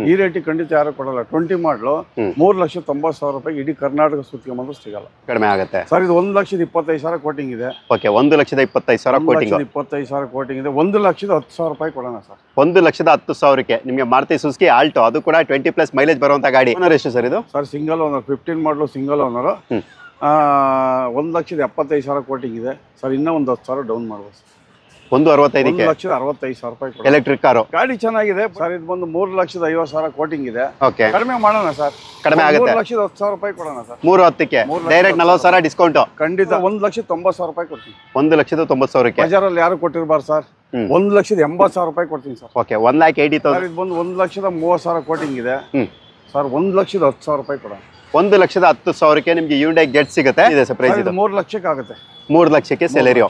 ಈ ರೇಟಿಗೆ ಖಂಡಿತ ಯಾರು ಕೊಡಲ್ಲ. 20 ಮಾಡಲು 3,90,000 ರೂಪಾಯಿ ಇಡೀ ಕರ್ನಾಟಕ ಸುತ್ತಿಗೆ ಸಿಗಲ್ಲ. ಕಡಿಮೆ ಆಗುತ್ತೆ ಸರ್. ಇದು 1,25,000 ಕೋಟಿಂಗ್ ಇದೆ. Okay, 1,25,000 coating. 1,25,000 ಕೋಟಿಂಗ್ ಇದೆ. 1,10,000 ರೂಪಾಯಿ ಕೊಡೋಣ ಸರ್. 1,10,000ಕ್ಕೆ ನಿಮಗೆ ಮಾರುತಿ ಸುಜುಕಿ ಆಲ್ಟೋ, ಅದು ಕೂಡ 20+ ಮೈಲೇಜ್ ಬರುವಂತ ಗಾಡಿ. ಓನರ್ ಎಷ್ಟು ಸರ್ ಇದು? ಸರ್ ಸಿಂಗಲ್ ಓನರ್, 15 ಮಾಡಲು ಸಿಂಗಲ್ ಓನರ್. 1,75,000 ಕೋಟಿಂಗ್ ಇದೆ ಸರ್. ಇನ್ನೂ ಒಂದು 10,000 ಡೌನ್ ಮಾಡ್ಬೋದು. 1,65,000ಕ್ಕೆ 1,65,000 ರೂಪಾಯಿ ಎಲೆಕ್ಟ್ರಿಕ್ ಕಾರು. ಗಾಡಿ ಚೆನ್ನಾಗಿದೆ ಸರ್. ಇದು ಬಂದು 3,50,000 ಕೋಟಿಂಗ್ ಇದೆ. ಓಕೆ, ಕಡಿಮೆ ಮಾಡೋಣ ಸರ್. ಕಡಿಮೆ ಆಗುತ್ತೆ. 3,10,000 ರೂಪಾಯಿ ಕೊಡೋಣ ಸರ್. 3,10ಕ್ಕೆ ಡೈರೆಕ್ಟ್ 40,000 ಡಿಸ್ಕೌಂಟ್. ಖಂಡಿತ 1,90,000 ರೂಪಾಯಿ ಕೊಡ್ತೀನಿ. 1,90,000ಕ್ಕೆ ಬಜಾರಲ್ಲಿ ಯಾರು ಕೊಟ್ಟಿರಬಾರ್ದು ಸರ್. 1,80,000 ರೂಪಾಯಿ ಕೊಡ್ತೀನಿ ಸರ್. ಓಕೆ, 1,80,000. ಇದು ಬಂದು 1,30,000 ಕೋಟಿಂಗ್ ಇದೆ ಸರ್. 1,10,000 ರೂಪಾಯಿ ಕೊಡೋಣ. 1,10,000ಕ್ಕೆ ನಿಮಗೆ ಹ್ಯುಂಡೈ ಗೆಟ್ ಸಿಗುತ್ತೆ. ಇದೆ ಸರ್ ಪ್ರೈಸ್. ಇದು 3 ಲಕ್ಷಕ್ಕೆ ಆಗುತ್ತೆ. 3 ಲಕ್ಷಕ್ಕೆ ಸೆಲೆರಿಯೋ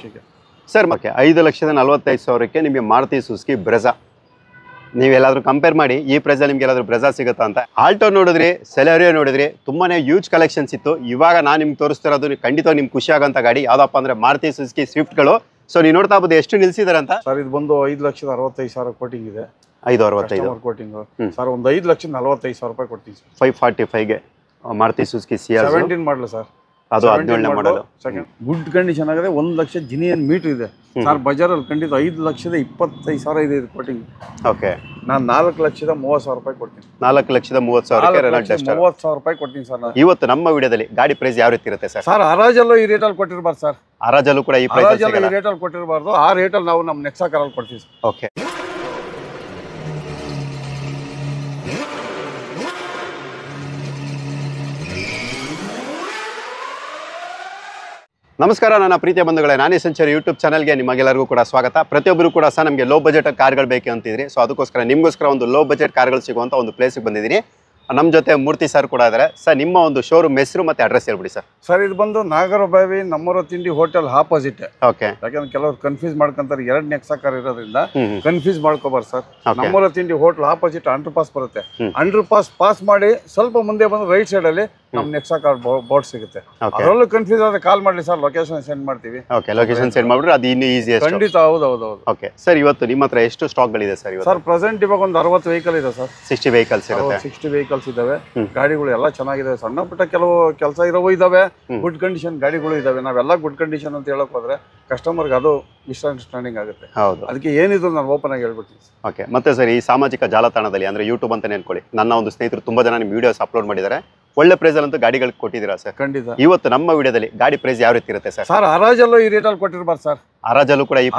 ಸರ್. ಓಕೆ, 5,45,000ಕ್ಕೆ ನಿಮಗೆ ಮಾರುತಿ ಸುಜುಕಿ ಬ್ರೆಜಾ. ನೀವೆಲ್ಲಾದ್ರೂ ಕಂಪೇರ್ ಮಾಡಿ ಈ ಪ್ರೈಸಲ್ಲಿ ನಿಮ್ಗೆ ಎಲ್ಲಾದ್ರೂ ಬ್ರೆಜಾ ಸಿಗುತ್ತಾ ಅಂತ. ಆಲ್ಟೋ ನೋಡಿದ್ರಿ, ಸೆಲೆರಿಯೋ ನೋಡಿದ್ರಿ, ತುಂಬಾನೇ ಹ್ಯೂಜ್ ಕಲೆಕ್ಷನ್ಸ್ ಇತ್ತು. ಇವಾಗ ನಾನು ನಿಮ್ಗೆ ತೋರಿಸ್ತಿರೋದು ಖಂಡಿತ ನಿಮ್ಗೆ ಖುಷಿ ಆಗೋಂಥ ಗಾಡಿ ಯಾವ್ದಪ್ಪ ಅಂದ್ರೆ ಮಾರುತಿ ಸುಜುಕಿ ಸ್ವಿಫ್ಟ್ಗಳು. ಸೊ ನೀವು ನೋಡ್ತಾ ಇರ್ಬೋದು ಎಷ್ಟು ನಿಲ್ಸಿದಾರೆ ಅಂತ. ಸರ್ ಇದು ಬಂದು 5,65,000 ಕೋಟಿಂಗ್ ಇದೆ. 5,65,000 ಕೋಟಿಂಗ್ ಸರ್. ಒಂದು 5,45,000 ರೂಪಾಯಿ ಕೊಡ್ತೀನಿ ಸರ್. 545ಗೆ ಮಾರುತಿ ಸುಜುಕಿ ಸಿಯಾಜ್ 17 ಮಾಡಲು ಸರ್. ಅದು 17ನೇ ಮಾಡಲು. ಗುಡ್ ಕಂಡೀಷನ್ ಆಗಿದೆ. 1 ಲಕ್ಷ ಜಿನಿಯನ್ ಮೀಟರ್ ಇದೆ ಸರ್. ಬಜಾರಲ್ಲಿ ಖಂಡಿತ 5,25,000 ಇದೆ ಇದು ಕೋಟಿಂಗ್. ಓಕೆ, ನಾನು 4,30,000 ರೂಪಾಯಿ ಕೊಡ್ತೀನಿ. 4,30,000 30,000 ರೂಪಾಯಿ ಕೊಡ್ತೀನಿ ಸರ್. ಇವತ್ತು ನಮ್ಮ ವಿಡಿಯೋದಲ್ಲಿ ಗಾಡಿ ಪ್ರೈಸ್ ಯಾವ ರೀತಿ ಇರುತ್ತೆ ಸರ್? ಸರ್ ಹರಾಜಲ್ಲೂ ಈ ರೇಟಲ್ಲಿ ಕೊಟ್ಟಿರಬಾರ್ದು ಸರ್. ಹರಾಜಲ್ಲೂ ಕೂಡ ಈ ಪ್ರೈಸ್ ಈ ರೇಟಲ್ಲಿ ಕೊಟ್ಟಿರಬಾರ್ದು. ಆ ರೇಟಲ್ಲಿ ನಾವು ನಮ್ಮ ನೆಕ್ಸಾ ಕಾರಲ್ಲಿ ಕೊಡ್ತೀವಿ ಸರ್. ಓಕೆ, ನಮಸ್ಕಾರ ನನ್ನ ಪ್ರೀತಿಯ ಬಂಧುಗಳೇ, ನಾನೇ ಸಂಚಾರಿ ಯೂಟ್ಯೂಬ್ ಚಾನಲ್ಗೆ ನಿಮಗೆಲ್ಲರಿಗೂ ಕೂಡ ಸ್ವಾಗತ. ಪ್ರತಿಯೊಬ್ಬರು ಕೂಡ ಸಹ ನಮಗೆ ಲೋ ಬಜೆಟ್ ಕಾರ್ಗಳು ಬೇಕು ಅಂತಿದ್ರಿ. ಸೊ ಅದಕ್ಕೋಸ್ಕರ ನಿಮಗೋಸ್ಕರ ಒಂದು ಲೋ ಬಜೆಟ್ ಕಾರ್ಗಳು ಸಿಗುವಂಥ ಒಂದು ಪ್ಲೇಸಿಗೆ ಬಂದಿದ್ದೀನಿ. ನಮ್ಮ ಜೊತೆ ಮೂರ್ತಿ ಸರ್ ಕೂಡ ಇದ್ದಾರೆ. ಸರ್ ನಿಮ್ಮ ಒಂದು ಶೋರೂಮ್ ಹೆಸರು ಮತ್ತು ಅಡ್ರೆಸ್ ಹೇಳ್ಬಿಡಿ ಸರ್. ಸರ್ ಇದು ಬಂದು ನಾಗರಬಾವಿ ನಮ್ಮೂರ ತಿಂಡಿ ಹೋಟೆಲ್ ಆಪೋಸಿಟ್. ಓಕೆ, ಯಾಕಂದ್ರೆ ಕೆಲವರು ಕನ್ಫ್ಯೂಸ್ ಮಾಡ್ಕೊಂತಾರೆ. 2 ನೆಕ್ಸಾ ಕಾರ್ ಇರೋದ್ರಿಂದ ಕನ್ಫ್ಯೂಸ್ ಮಾಡ್ಕೋಬಾರ್ದು ಸರ್. ನಮ್ಮೂರ ತಿಂಡಿ ಹೋಟೆಲ್ ಆಪೋಸಿಟ್ ಅಂಡರ್ ಪಾಸ್ ಬರುತ್ತೆ. ಅಂಡರ್ ಪಾಸ್ ಮಾಡಿ ಸ್ವಲ್ಪ ಮುಂದೆ ಬಂದು ರೈಟ್ ಸೈಡ್ ಅಲ್ಲಿ ನಮ್ಮ ನೆಕ್ಸಾ ಕಾರ್ ಬೋರ್ಡ್ ಸಿಗುತ್ತೆ. ಅದರಲ್ಲೂ ಕನ್ಫ್ಯೂಸ್ ಆದ್ರೆ ಕಾಲ್ ಮಾಡಿ ಸರ್, ಲೊಕೇಶನ್ ಸೆಂಡ್ ಮಾಡ್ತೀವಿ. ಓಕೆ, ಲೊಕೇಶನ್ ಸೆಂಡ್ ಮಾಡಿದ್ರೆ ಅದು ಇನ್ನೂ ಈಸಿ. ಖಂಡಿತ. ಹೌದು. ಓಕೆ ಸರ್, ಇವತ್ತು ನಿಮ್ಮ ಹತ್ರ ಎಷ್ಟು ಸ್ಟಾಕ್ಗಳಿದೆ ಸರ್? ಸರ್ ಪ್ರೆಸೆಂಟ್ ಇವಾಗ ಒಂದು 60 ವೆಹಿಕಲ್ ಇದೆ ಸರ್. 60 ವೆಹಿಕಲ್ಸ್ ಇರುತ್ತೆ. 60 ವೆಹಿಕಲ್ಸ್ ಇದಾವೆ. ಗಾಡಿಗಳು ಎಲ್ಲ ಚೆನ್ನಾಗಿದೆ. ಸಣ್ಣ ಪುಟ್ಟ ಕೆಲವು ಕೆಲಸ ಇರೋವು ಇದಾವೆ. ಗುಡ್ ಕಂಡೀಷನ್ ಗಾಡಿಗಳು ಇದಾವೆ. ನಾವೆಲ್ಲ ಗುಡ್ ಕಂಡೀಷನ್ ಅಂತ ಹೇಳಕ್ ಹೋದ್ರೆ ಕಸ್ಟಮರ್ಗೆ ಅದು ಮಿಸ್ಅಂಡರ್ಸ್ಟ್ಯಾಂಡಿಂಗ್ ಆಗುತ್ತೆ. ಹೌದು, ಅದಕ್ಕೆ ಏನಿದ್ರು ನಾನು ಓಪನ್ ಆಗಿ ಹೇಳ್ಬಿಡ್ತೀನಿ. ಓಕೆ, ಮತ್ತೆ ಸರ್ ಈ ಸಾಮಾಜಿಕ ಜಾಲತಾಣದಲ್ಲಿ ಅಂದ್ರೆ ಯೂಟ್ಯೂಬ್ ಅಂತ ನೆನ್ಕೊಳ್ಳಿ, ನನ್ನ ಒಂದು ಸ್ನೇಹಿತರು ತುಂಬಾ ಜನ ನಿಮ್ಮ ವಿಡಿಯೋಸ್ ಅಪ್ಲೋಡ್ ಮಾಡಿದ್ದಾರೆ. ಒಳ್ಳೆ ಪ್ರೈಸ್ ಅಂತೂ ಗಾಡಿಗಳು ಕೊಟ್ಟಿದ್ದೀರಾ ಸರ್. ಖಂಡಿತ. ಇವತ್ತು ನಮ್ಮ ವಿಡಿಯೋದಲ್ಲಿ ಗಾಡಿ ಪ್ರೈಸ್ ಯಾವ ರೀತಿ ಇರುತ್ತೆ ಸರ್? ಸರ್ ಹರಾಜಲ್ಲೂ ಈ ರೇಟಲ್ಲಿ ಕೊಟ್ಟಿರಬಾರ್ದು ಸರ್. ಹರಾಜಲ್ಲೂ ಕೂಡ ಈ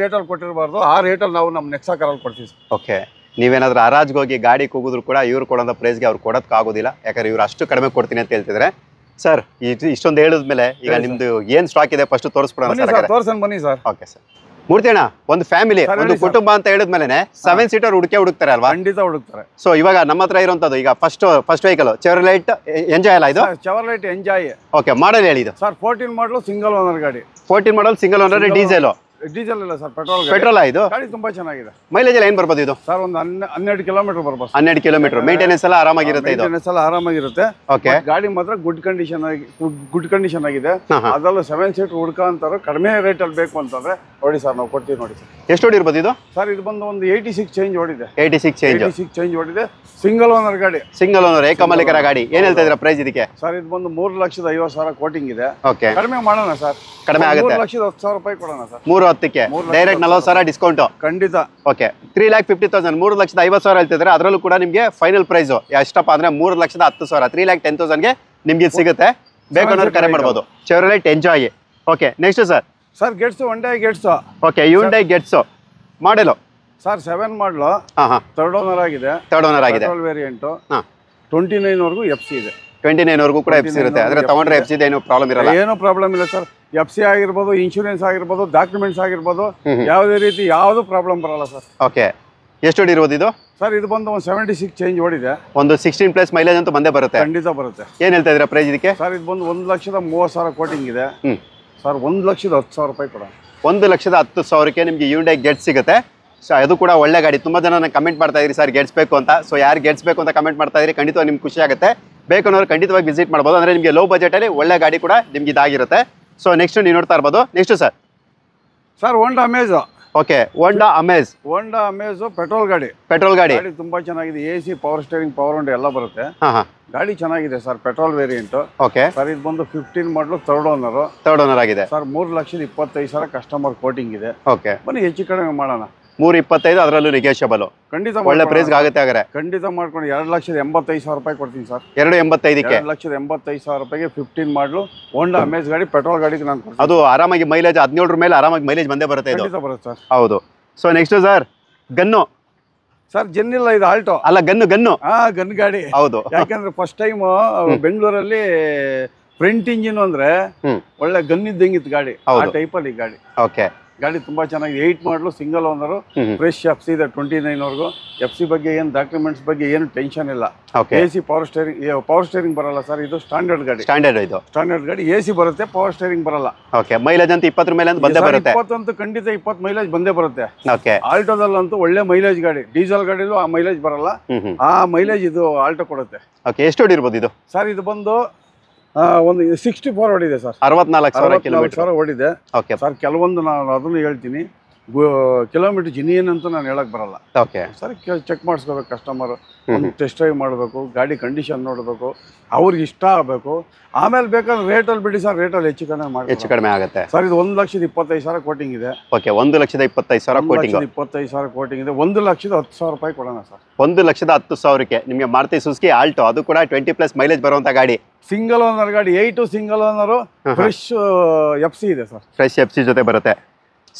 ರೇಟಲ್ಲಿ ಕೊಟ್ಟಿರಬಾರ್ದು. ಆ ರೇಟಲ್ಲಿ ನಾವು ನಮ್ಮ ನೆಕ್ಸಾ ಕಾರಲ್ಲಿ ಕೊಡ್ತೀವಿ. ಓಕೆ, ನೀವೇನಾದ್ರೂ ಹರಾಜ್ಗೆ ಹೋಗಿ ಗಾಡಿ ಕೂಗಿದ್ರು ಕೂಡ ಇವ್ರು ಕೊಡೋಂಥ ಪ್ರೈಸ್ಗೆ ಅವ್ರು ಕೊಡೋಕ್ಕಾಗೋದಿಲ್ಲ. ಯಾಕಂದ್ರೆ ಇವ್ರು ಅಷ್ಟು ಕಡಿಮೆ ಕೊಡ್ತೀನಿ ಅಂತ ಹೇಳ್ತಿದ್ರೆ. ಸರ್ ಇಷ್ಟೊಂದು ಹೇಳಿದ್ಮೇಲೆ ಈಗ ನಿಮ್ದು ಏನ್ ಸ್ಟಾಕ್ ಇದೆ ಫಸ್ಟ್ ತೋರಿಸ್ಬಿಡೋಣ ಸರ್. ತೋರ್ಸನ್ ಬನ್ನಿ ಸರ್. Okay sir. ಮೂರ್ತಿ ಅಣ್ಣ, ಒಂದು ಫ್ಯಾಮಿಲಿ, ಒಂದು ಕುಟುಂಬ ಅಂತ ಹೇಳಿದ್ಮೇಲೆ 7 ಸೀಟರ್ ಹುಡುಕ್ತಾರೆ ಅಲ್ವಾ? ಖಂಡಿತ ಹುಡುಕ್ತಾರೆ. ಸೊ ಇವಾಗ ನಮ್ಮ ಹತ್ರ ಇರುವಂತದ್ದು ಈಗ ಫಸ್ಟ್ ವೆಹಿಕಲ್ ಚೆವರ್ಲೈಟ್ ಎಂಜಾಯ್ ಅಲ್ಲ ಇದು? ಚೆವರ್ಲೈಟ್ ಎಂಜಾಯ್. ಓಕೆ, ಮಾಡಲ್ ಹೇಳಿ ಇದು? ಸರ್ 14 ಮಾಡಲು ಸಿಂಗಲ್ ಓನರ್ ಗಾಡಿ. 14 ಮಾಡಲ್ ಸಿಂಗಲ್ ಓನರ್, ಡೀಸೆಲ್? ಡೀಸೆಲ್ ಇಲ್ಲ ಸರ್, ಪೆಟ್ರೋಲ್. ಇದು ಗಾಡಿ ತುಂಬಾ ಚೆನ್ನಾಗಿದೆ. ಮೈಲೇಜ್ ಎಲ್ಲ ಏನ್ ಬರ್ಬೋದು ಇದು? ಸರ್ ಒಂದು 12 ಕಿಲೋಮೀಟರ್ ಬರ್ಬೋದು. 12 ಕಿಲೋಮೀಟರ್. ಮೇಂಟೆನೆನ್ಸ್ ಎಲ್ಲ ಆರಾಮಾಗಿರುತ್ತೆ. ಆರಾಮಾಗಿರುತ್ತೆ. ಓಕೆ, ಗಾಡಿ ಮಾತ್ರ ಗುಡ್ ಕಂಡೀಷನ್ ಆಗಿದೆ. ಅದರಲ್ಲೂ 7 ಸೀಟರ್ ಹುಡ್ಕ ಅಂತಾರೆ. ಕಡಿಮೆ ರೇಟ್ ಅಲ್ಲಿ ಬೇಕು ಅಂತಂದ್ರೆ ನೋಡಿ ಸರ್, ನಾವು ಕೊಡ್ತೀವಿ. ನೋಡಿ ಸರ್, ಎಷ್ಟು ಓಡಿರ್ಬೋದು ಇದು? ಸರ್ ಇದು ಬಂದು ಒಂದು 86 ಚೇಂಜ್ ಓಡಿದೆ. 86 ಚೇಂಜ್ ಓಡಿದೆ. ಸಿಂಗಲ್ ಓನರ್ ಗಾಡಿ. ಸಿಂಗಲ್ ಓನರ್ ಏಕಮಾಲಿಕರ ಗಾಡಿ. ಏನ್ ಹೇಳ್ತಾ ಇದ್ರ ಪ್ರೈಸ್ ಇದಕ್ಕೆ? ಸರ್ ಇದು ಬಂದು 3,50,000 ಕೋಟಿಂಗ್ ಇದೆ. ಓಕೆ, ಕಡಿಮೆ ಮಾಡೋಣ ಸರ್. ಕಡಿಮೆ ಆಗುತ್ತೆ. 3,10,000 ರೂಪಾಯಿ ಕೊಡೋಣ ಸರ್. 3,10ಕ್ಕೆ ಡೈರೆಕ್ಟ್ 40,000 ಡಿಸ್ಕೌಂಟ್. ಖಂಡಿತ. ಓಕೆ, 3,50,000 3,50,000 ಹೇಳ್ತಿದ್ರೆ ಅದರಲ್ಲೂ ಕೂಡ ನಿಮಗೆ ಫೈನಲ್ ಪ್ರೈಸ್ ಎಷ್ಟಪ್ಪ ಅಂದ್ರೆ 3,10,000 3,10,000ಗೆ ನಿಮ್ಗೆ ಇದು ಸಿಗುತ್ತೆ. ಬೇಕನ್ನೋರು ಕರೆ ಮಾಡ್ಬೋದು. Chevrolet enjoy. Okay, next sir. Sir Getz, Hyundai Getz. Okay, Hyundai Getz model sir 7 model. Third owner ಆಗಿದೆ. ವೇರಿಯಂಟ್. 29 ವರೆಗೂ FC ಇದೆ. 29 ವರೆಗೂ ಕೂಡ FC ಇರುತ್ತೆ. ಅಂದ್ರೆ ತಗೊಂಡ್ರೆ FC ಇದೆ, ಏನೋ ಪ್ರಾಬ್ಲಮ್ ಇರಲ್ಲ. ಏನೋ ಪ್ರಾಬ್ಲಮ್ ಇಲ್ಲ ಸರ್. FC ಆಗಿರ್ಬೋದು, ಇನ್ಶೂರೆನ್ಸ್ ಆಗಿರ್ಬೋದು, ಡಾಕ್ಯುಮೆಂಟ್ಸ್ ಆಗಿರ್ಬೋದು, ಯಾವುದೇ ರೀತಿ ಯಾವುದು ಪ್ರಾಬ್ಲಮ್ ಬರಲ್ಲ ಸರ್. ಓಕೆ, ಎಷ್ಟು ಓಡಿರ್ಬೋದು ಇದು? ಸರ್ ಇದು ಬಂದು ಒಂದು 76 ಚೇಂಜ್ ಓಡಿದೆ. ಒಂದು 16+ ಮೈಲೇಜ್ ಅಂತೂ ಬಂದೇ ಬರುತ್ತೆ. ಖಂಡಿತ ಬರುತ್ತೆ. ಏನ್ ಹೇಳ್ತಾ ಇದ್ರ ಪ್ರೈಸ್ ಇದಕ್ಕೆ? ಸರ್ ಇದು ಬಂದು 1,30,000 ಕೋಟಿಂಗ್ ಇದೆ. ಸರ್ 1,10,000 ರೂಪಾಯಿ ಕೊಡ. 1,10,000ಕ್ಕೆ ನಿಮ್ಗೆ ಹ್ಯುಂಡೈ ಗೆಟ್ಸ್ ಸಿಗುತ್ತೆ. ಸೊ ಅದು ಕೂಡ ಒಳ್ಳೆ ಗಾಡಿ. ತುಂಬಾ ಜನ ಕಮೆಂಟ್ ಮಾಡ್ತಾ ಇದ್ರಿ ಸರ್ ಗೆಟ್ಸ್ ಬೇಕು ಅಂತ. ಸೊ ಯಾರು ಗೆಟ್ಸ್ ಬೇಕು ಅಂತ ಕಮೆಂಟ್ ಮಾಡ್ತಾ ಇದ್ರಿ, ಖಂಡಿತವಾಗಿ ನಿಮ್ಗೆ ಖುಷಿ ಆಗುತ್ತೆ. ಬೇಕನ್ನೋರು ಖಂಡಿತವಾಗಿ ವಿಸಿಟ್ ಮಾಡ್ಬೋದು. ಅಂದ್ರೆ ನಿಮಗೆ ಲೋ ಬಜೆಟ್ ಅಲ್ಲಿ ಒಳ್ಳೆ ಗಾಡಿ ಕೂಡ ನಿಮ್ಗೆ ಇದಾಗಿರುತ್ತೆ. ಸೊ ನೆಕ್ಸ್ಟ್ ನೀವು ನೋಡ್ತಾ ಇರ್ಬೋದು. Next sir. Sir Honda Amaze. Okay ಹೋಂಡಾ ಅಮೇಜ್ ಪೆಟ್ರೋಲ್ ಗಾಡಿ. ಗಾಡಿ ತುಂಬಾ ಚೆನ್ನಾಗಿದೆ. AC power steering, power window ಎಲ್ಲ ಬರುತ್ತೆ. ಗಾಡಿ ಚೆನ್ನಾಗಿದೆ sir, petrol variant. Okay sir ಇದು ಬಂದು 15 ಮಾಡಲು ಥರ್ಡ್ ಓನರ್ ಆಗಿದೆ ಸರ್. 3,25,000 ಕಸ್ಟಮರ್ ಕೋಟಿಂಗ್ ಇದೆ. ಓಕೆ, ಬನ್ನಿ ಹೆಚ್ಚು ಕಡಿಮೆ ಮಾಡೋಣ. 325 ಅದರಲ್ಲೂ ನೆಗೋಷಿಯಬಲ್. ಖಂಡಿತ ಒಳ್ಳೆ ಪ್ರೈಸ್ ಆಗುತ್ತೆ. ಹಾಗಾದ್ರೆ ಖಂಡಿತ ಮಾಡ್ಕೊಂಡು 2,85,000 ರೂಪಾಯಿ ಕೊಡ್ತೀನಿ ಸರ್. 285ಕ್ಕೆ 2,85,000 ರೂಪಾಯಿಗೆ 15 ಮಾಡಲು ಹೋಂಡಾ ಅಮೇಜ್ ಗಾಡಿ, ಪೆಟ್ರೋಲ್ ಗಾಡಿಗೆ ನಾನು ಕೊಡ್ತೀನಿ. ಅದು ಆರಾಮಾಗಿ ಮೈಲೇಜ್ 17 ಮೇಲೆ ಆರಾಮಾಗಿ ಮೈಲೇಜ್ ಬಂದೇ ಬರುತ್ತೆ. ಖಂಡಿತ ಬರುತ್ತೆ ಸರ್. ಹೌದು. ಸೊ ನೆಕ್ಸ್ಟ್ ಸರ್ ಗನ್ನು. ಸರ್ ಜೆನ್ ಇಲ್ಲ, ಇದು ಆಲ್ಟೋ. ಅಲ್ಲ, ಗನ್ನು ಗನ್ ಗಾಡಿ. ಹೌದು. ಯಾಕಂದ್ರೆ ಫಸ್ಟ್ ಟೈಮ್ ಬೆಂಗಳೂರಲ್ಲಿ ಫ್ರಂಟ್ ಇಂಜಿನ್ ಅಂದ್ರೆ ಒಳ್ಳೆ ಗನ್ ಇದ್ದಂಗಿತ್ತು ಗಾಡಿ. ಆ ಟೈಪ್ ಅಲ್ಲಿ ಗಾಡಿ. ಓಕೆ, ಗಾಡಿ ತುಂಬಾ ಚೆನ್ನಾಗಿದೆ. 8 ಮಾಡಲು ಸಿಂಗಲ್ ಓನರ್, ಫ್ರೆಶ್ FC ಇದೆ 29 ವರೆಗೂ. FC ಬಗ್ಗೆ ಏನು ಡಾಕ್ಯುಮೆಂಟ್ಸ್ ಬಗ್ಗೆ ಏನು ಟೆನ್ಷನ್ ಇಲ್ಲ. AC ಪವರ್ ಸ್ಟೇರಿಂಗ್ ಬರಲ್ಲ ಸರ್. ಇದು ಸ್ಟ್ಯಾಂಡರ್ಡ್ ಗಾಡಿ. ಸ್ಟ್ಯಾಂಡರ್ಡ್ ಗಾಡಿ. AC ಬರುತ್ತೆ, ಪವರ್ ಸ್ಟೇರಿಂಗ್ ಬರಲ್ಲ. ಓಕೆ, ಮೈಲೇಜ್ ಅಂತ 20 ಮೇಲೆ ಅಂತ ಬಂದೇ ಬರುತ್ತೆ. 20 ಅಂತೂ ಖಂಡಿತ 20 ಮೈಲೇಜ್ ಬಂದೇ ಬರುತ್ತೆ. ಓಕೆ, ಆಲ್ಟೋದಲ್ಲಂತೂ ಒಳ್ಳೆ ಮೈಲೇಜ್ ಗಾಡಿ. ಡೀಸೆಲ್ ಗಾಡಿಲೂ ಆ ಮೈಲೇಜ್ ಬರಲ್ಲ. ಆ ಮೈಲೇಜ್ ಇದು ಆಲ್ಟೋ ಕೊಡುತ್ತೆ. ಓಕೆ, ಎಷ್ಟು ಹೊಡಿರ್ಬೋದು ಇದು ಸರ್? ಇದು ಬಂದು ಒಂದು 64 ಓಡಿದೆ ಸರ್. 64,000 ಓಡಿದೆ. ಓಕೆ ಸರ್, ಕೆಲವೊಂದು ನಾನು ಅದನ್ನು ಹೇಳ್ತೀನಿ. ಕಿಲೋಮೀಟರ್ ಜಿನಿಯನ್ ಅಂತ ನಾನು ಹೇಳಕ್ ಬರಲ್ಲ. ಓಕೆ ಸರ್, ಚೆಕ್ ಮಾಡಿಸ್ಕೋಬೇಕು ಕಸ್ಟಮರ್. ಒಂದು ಟೆಸ್ಟ್ ಡ್ರೈವ್ ಮಾಡಬೇಕು, ಗಾಡಿ ಕಂಡೀಷನ್ ನೋಡಬೇಕು, ಅವ್ರಿಗೆ ಇಷ್ಟ ಆಗಬೇಕು. ಆಮೇಲೆ ಬೇಕಾದ್ರೆ ರೇಟಲ್ಲಿ ಬಿಡಿ ಸರ್, ರೇಟಲ್ಲಿ ಹೆಚ್ಚು ಕಡಿಮೆ ಆಗುತ್ತೆ ಸರ್. ಇದು 1,25,000 ಕೋಟಿಂಗ್ ಇದೆ. Okay, 1,25,000 coating. 1,25,000 ಕೋಟಿಂಗ್ ಇದೆ. 1,10,000 ರೂಪಾಯಿ ಕೊಡೋಣ ಸರ್. 1,10,000ಕ್ಕೆ ನಿಮಗೆ ಮಾರುತಿ ಸುಜುಕಿ ಆಲ್ಟೋ, ಅದು ಕೂಡ 20+ ಮೈಲೇಜ್ ಬರುವಂತ ಗಾಡಿ. ಸಿಂಗಲ್ ಓನರ್ ಗಾಡಿ. 8 ಸಿಂಗಲ್ ಓನರ್, ಫ್ರೆಶ್ FC ಇದೆ ಸರ್. ಫ್ರೆಶ್ FC ಜೊತೆ ಬರುತ್ತೆ.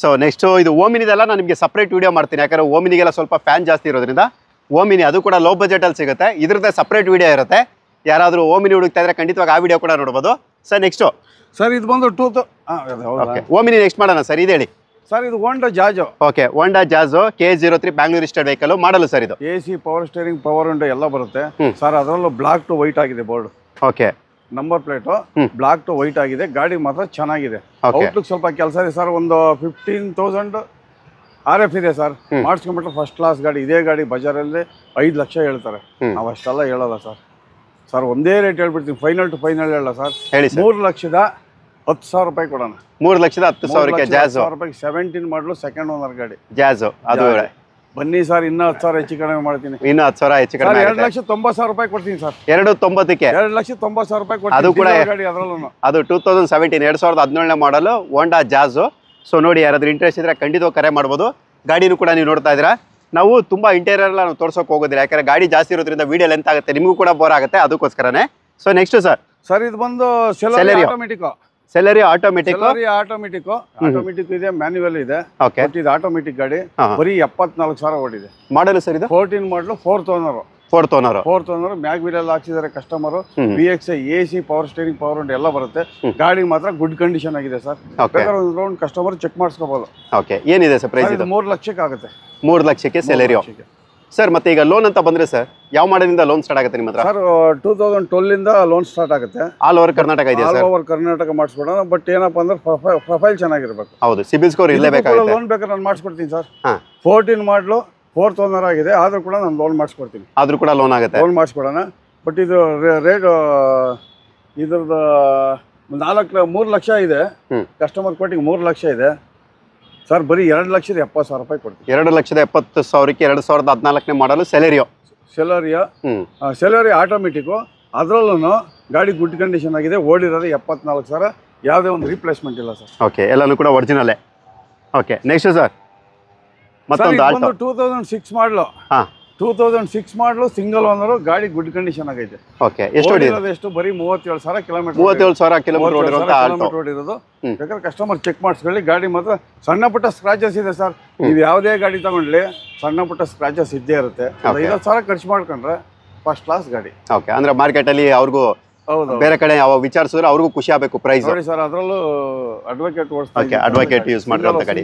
ಸೊ ನೆಕ್ಸ್ಟ್ ಇದು ಓಮಿನಿದೆಲ್ಲ ನಾನು ನಿಮಗೆ ಸಪ್ರೇಟ್ ವಿಡಿಯೋ ಮಾಡ್ತೀನಿ. ಯಾಕಂದ್ರೆ ಓಮಿನಿಗೆಲ್ಲ ಸ್ವಲ್ಪ ಫ್ಯಾನ್ ಜಾಸ್ತಿ ಇರೋದ್ರಿಂದ ಓಮಿನಿ ಅದು ಕೂಡ ಲೋ ಬಜೆಟಲ್ಲಿ ಸಿಗುತ್ತೆ. ಇದ್ರದ್ದೇ ಸಪ್ರೇಟ್ ವಿಡಿಯೋ ಇರುತ್ತೆ. ಯಾರಾದರೂ ಓಮಿನಿ ಹುಡುಕ್ತಾ ಇದ್ರೆ ಖಂಡಿತವಾಗಿ ಆ ವಿಡಿಯೋ ಕೂಡ ನೋಡ್ಬೋದು. ಸರ್ ನೆಕ್ಸ್ಟು ಸರ್ ಇದು ಬಂದು ಓಮಿನಿ ನೆಕ್ಸ್ಟ್ ಮಾಡೋಣ ಸರ್. ಇದು ಹೇಳಿ ಸರ್. ಇದು Honda Jazz. Okay, Honda Jazz K03 Bangalore registered vehicle ಮಾಡಲು ಸರ್. ಇದು AC power steering, power window ಎಲ್ಲ ಬರುತ್ತೆ ಸರ್. ಅದರಲ್ಲೂ ಬ್ಲಾಕ್ ಟು ವೈಟ್ ಆಗಿದೆ board. Okay, number plate black to white ಆಗಿದೆ. ಗಾಡಿ ಮಾತ್ರ ಚೆನ್ನಾಗಿದೆ. ಔಟ್ಲುಕ್ ಸ್ವಲ್ಪ ಕೆಲಸ ಇದೆ ಸರ್. ಒಂದು 15,000 RF ಇದೆ ಸರ್. ಮಾಡಿಸ್ಕೊಂಡ್ಬಿಟ್ರೆ ಫಸ್ಟ್ ಕ್ಲಾಸ್ ಗಾಡಿ. ಇದೇ ಗಾಡಿ ಬಜಾರಲ್ಲಿ 5 ಲಕ್ಷ ಹೇಳ್ತಾರೆ. ನಾವು ಅಷ್ಟೆಲ್ಲ ಹೇಳಲ್ಲ ಸರ್. ಸರ್ ಒಂದೇ ರೇಟ್ ಹೇಳ್ಬಿಡ್ತೀನಿ. ಫೈನಲ್ ಟು ಫೈನಲ್ ಹೇಳಲ್ಲ ಸರ್. ಹೇಳಿ. 3,10,000 ರೂಪಾಯಿ ಕೊಡೋಣ. 3,10,000ಕ್ಕೆ ಜಾಜೋ. 17 ಮಾಡಲು ಸೆಕೆಂಡ್ ಓನರ್ ಗಾಡಿ. ಜಾಜೋ ಅದು ಬನ್ನಿ ಸರ್, ಇನ್ನೂ 10,000 ಹೆಚ್ಚು ಕಡಿಮೆ ಮಾಡ್ತೀನಿ. ಇನ್ನೂ 10,000 ಹೆಚ್ಚು ಕಡಿಮೆ. 2,90,000 ರೂಪಾಯಿ ಕೊಡ್ತೀನಿ ಸರ್. 2,90ಕ್ಕೆ 2,90,000 ರೂಪಾಯಿ ಕೊಡ್ತೀನಿ. ಅದು ಕೂಡ ಗಾಡಿ. ಅದರಲ್ಲೂ ಅದು 2017 ಮಾಡಲು ಹೋಂಡಾ ಜಾಜೋ. ಸೊ ನೋಡಿ, ಯಾರಾದ್ರೂ ಇಂಟ್ರೆಸ್ಟ್ ಇದ್ರೆ ಖಂಡಿತವಾಗಿ ಕರೆ ಮಾಡ್ಬೋದು. ಗಾಡಿನೂ ಕೂಡ ನೀವು ನೋಡ್ತಾ ಇದ್ದೀರಾ. ನಾವು ತುಂಬಾ ಇಂಟೀರಿಯರ್ ಎಲ್ಲ ನಾವು ತೋರ್ಸೋಕೆ ಹೋಗೋದಿಲ್ಲ, ಯಾಕಂದ್ರೆ ಗಾಡಿ ಜಾಸ್ತಿ ಇರೋದ್ರಿಂದ ವಿಡಿಯೋ ಲೆಂತ್ ಆಗುತ್ತೆ, ನಿಮಗೂ ಕೂಡ ಬೋರ್ ಆಗುತ್ತೆ. ಅದಕ್ಕೋಸ್ಕರನೇ. ಸೊ ನೆಕ್ಸ್ಟ್ ಸರ್ ಇದು ಬಂದು ಸೆಲೆರಿಯೋ ಆಟೋಮೆಟಿಕ್ ಇದೆ, ಮ್ಯಾನ್ಯುವಲ್ ಇದೆ. ಇದು ಆಟೋಮೆಟಿಕ್ ಗಾಡಿ. ಬರೀ 74,000 ಓಡಿದೆ. ಮಾಡಲು ಸರ್ ಇದು 14 ಮಾಡಲು, 4th ಓನರ್. ಮ್ಯಾಗ್ ವೀಲ್ ಎಲ್ಲ ಹಾಕ್ಸಿದ್ದಾರೆ customer. VXI AC power steering, power window ಎಲ್ಲ ಬರುತ್ತೆ. ಗಾಡಿ ಮಾತ್ರ ಗುಡ್ ಕಂಡೀಷನ್ ಆಗಿದೆ ಸರ್. ಬೇಕಾದ್ರೆ ಒಂದು ರೌಂಡ್ ಕಸ್ಟಮರ್ ಚೆಕ್ ಮಾಡಿಸ್ಕೋಬಹುದು. ಓಕೆ, ಏನಿದೆ ಸರ್ ಪ್ರೈಸ್? ಇದು 3 ಲಕ್ಷಕ್ಕೆ ಆಗುತ್ತೆ. 3 ಲಕ್ಷಕ್ಕೆ ಸೆಲೆರಿಯೋ ಸರ್. ಮತ್ತೆ ಈಗ ಲೋನ್ ಅಂತ ಬಂದ್ರೆ ಸರ್, ಯಾವ ಮಾಡಲಿಂದ ಲೋನ್ ಸ್ಟಾರ್ಟ್ ಆಗುತ್ತೆ ನಿಮ್ಮ ಹತ್ರ? ಸರ್ 2012 ಇಂದ ಲೋನ್ ಸ್ಟಾರ್ಟ್ ಆಗುತ್ತೆ. ಆಲ್ ಓವರ್ ಕರ್ನಾಟಕ ಇದೆ ಸರ್. ಆಲ್ ಓವರ್ ಕರ್ನಾಟಕ ಮಾಡಿಸ್ಕೊಡೋಣ. ಬಟ್ ಏನಪ್ಪಾ ಅಂದ್ರೆ ಪ್ರೊಫೈಲ್ ಚೆನ್ನಾಗಿರ್ಬೇಕು. ಹೌದು, ಸಿಬಿಲ್ ಸ್ಕೋರ್ ಇರಲೇಬೇಕಾಗುತ್ತೆ. ಲೋನ್ ಬೇಕಾದ್ರೆ ನಾನು ಮಾಡಿಸ್ಕೊಡ್ತೀನಿ ಸರ್. 14 ಮಾಡಲು, 4th ಓನರ್ ಆಗಿದೆ. ಆದ್ರೂ ಕೂಡ ನಾನು ಲೋನ್ ಮಾಡಿಸ್ಕೊಡ್ತೀನಿ. ಆದ್ರೂ ಕೂಡ ಲೋನ್ ಆಗುತ್ತೆ. ಲೋನ್ ಮಾಡಿಸ್ಕೊಡೋಣ. ಬಟ್ ಇದು ರೇಟ್ ಇದ್ರದ್ದು 3 ಲಕ್ಷ ಇದೆ. ಕಸ್ಟಮರ್ ಕೋಟಿಂಗ್ 3 ಲಕ್ಷ ಇದೆ ಸರ್. ಬರೀ 2,70,000 ರೂಪಾಯಿ ಕೊಡ್ತೀವಿ. 2,70,000ಕ್ಕೆ 2014 ಮಾಡಲು ಸೆಲೆರಿಯೋ ಆಟೋಮೆಟಿಕ್. ಅದರಲ್ಲೂ ಗಾಡಿ ಗುಡ್ ಕಂಡೀಷನ್ ಆಗಿದೆ. ಓಡಿರೋದು 74,000. ಯಾವುದೇ ಒಂದು ರೀಪ್ಲೇಸ್ಮೆಂಟ್ ಇಲ್ಲ ಸರ್. ಓಕೆ, ಎಲ್ಲಾನು ಕೂಡ ಒರಿಜಿನಲ್. ಓಕೆ, ನೆಕ್ಸ್ಟ್ ಸರ್ ಮತ್ತೊಂದು ಆಲ್ಟೋ 2006 ಮಾಡಲು. 2006 ಮಾಡಲು, ಸಿಂಗಲ್ ಓನರ್ ಗಾಡಿ. ಗುಡ್ ಕಂಡೀಷನ್ ಆಗೈತೆ. ಓಕೆ, ಎಷ್ಟು ಬರೀ 37,000 ಕಿಲೋಮೀಟರ್. 37,000 ಓಡಿರೋದು. ಬೇಕಾದ್ರೆ ಕಸ್ಟಮರ್ ಚೆಕ್ ಮಾಡಿಸ್ಕೊಳ್ಳಿ. ಗಾಡಿ ಮಾತ್ರ ಸಣ್ಣ ಪುಟ್ಟ ಸ್ಕ್ರಾಚಸ್ ಇದೆ ಸರ್. ನೀವು ಯಾವುದೇ ಗಾಡಿ ತಗೊಂಡ್ಲಿ ಸಣ್ಣ ಪುಟ್ಟ ಸ್ಕ್ರಾಚಸ್ ಇದ್ದೇ ಇರುತ್ತೆ. 50,000 ಖರ್ಚು ಮಾಡ್ಕೊಂಡ್ರೆ ಫಸ್ಟ್ ಕ್ಲಾಸ್ ಗಾಡಿ. ಓಕೆ, ಅಂದ್ರೆ ಮಾರ್ಕೆಟ್ ಅಲ್ಲಿ ಅವ್ರಿಗೂ ಬೇರೆ ಕಡೆ ಯಾವ ವಿಚಾರಿಸಿದ್ರೆ ಅವ್ರಿಗೂ ಖುಷಿ ಆಗಬೇಕು ಪ್ರೈಸ್. ನೋಡಿ ಸರ್, ಅದರಲ್ಲೂ ಅಡ್ವೊಕೇಟ್ ಅಡ್ವೊಕೇಟ್ ಯೂಸ್ ಮಾಡಿರೋ ಗಾಡಿ.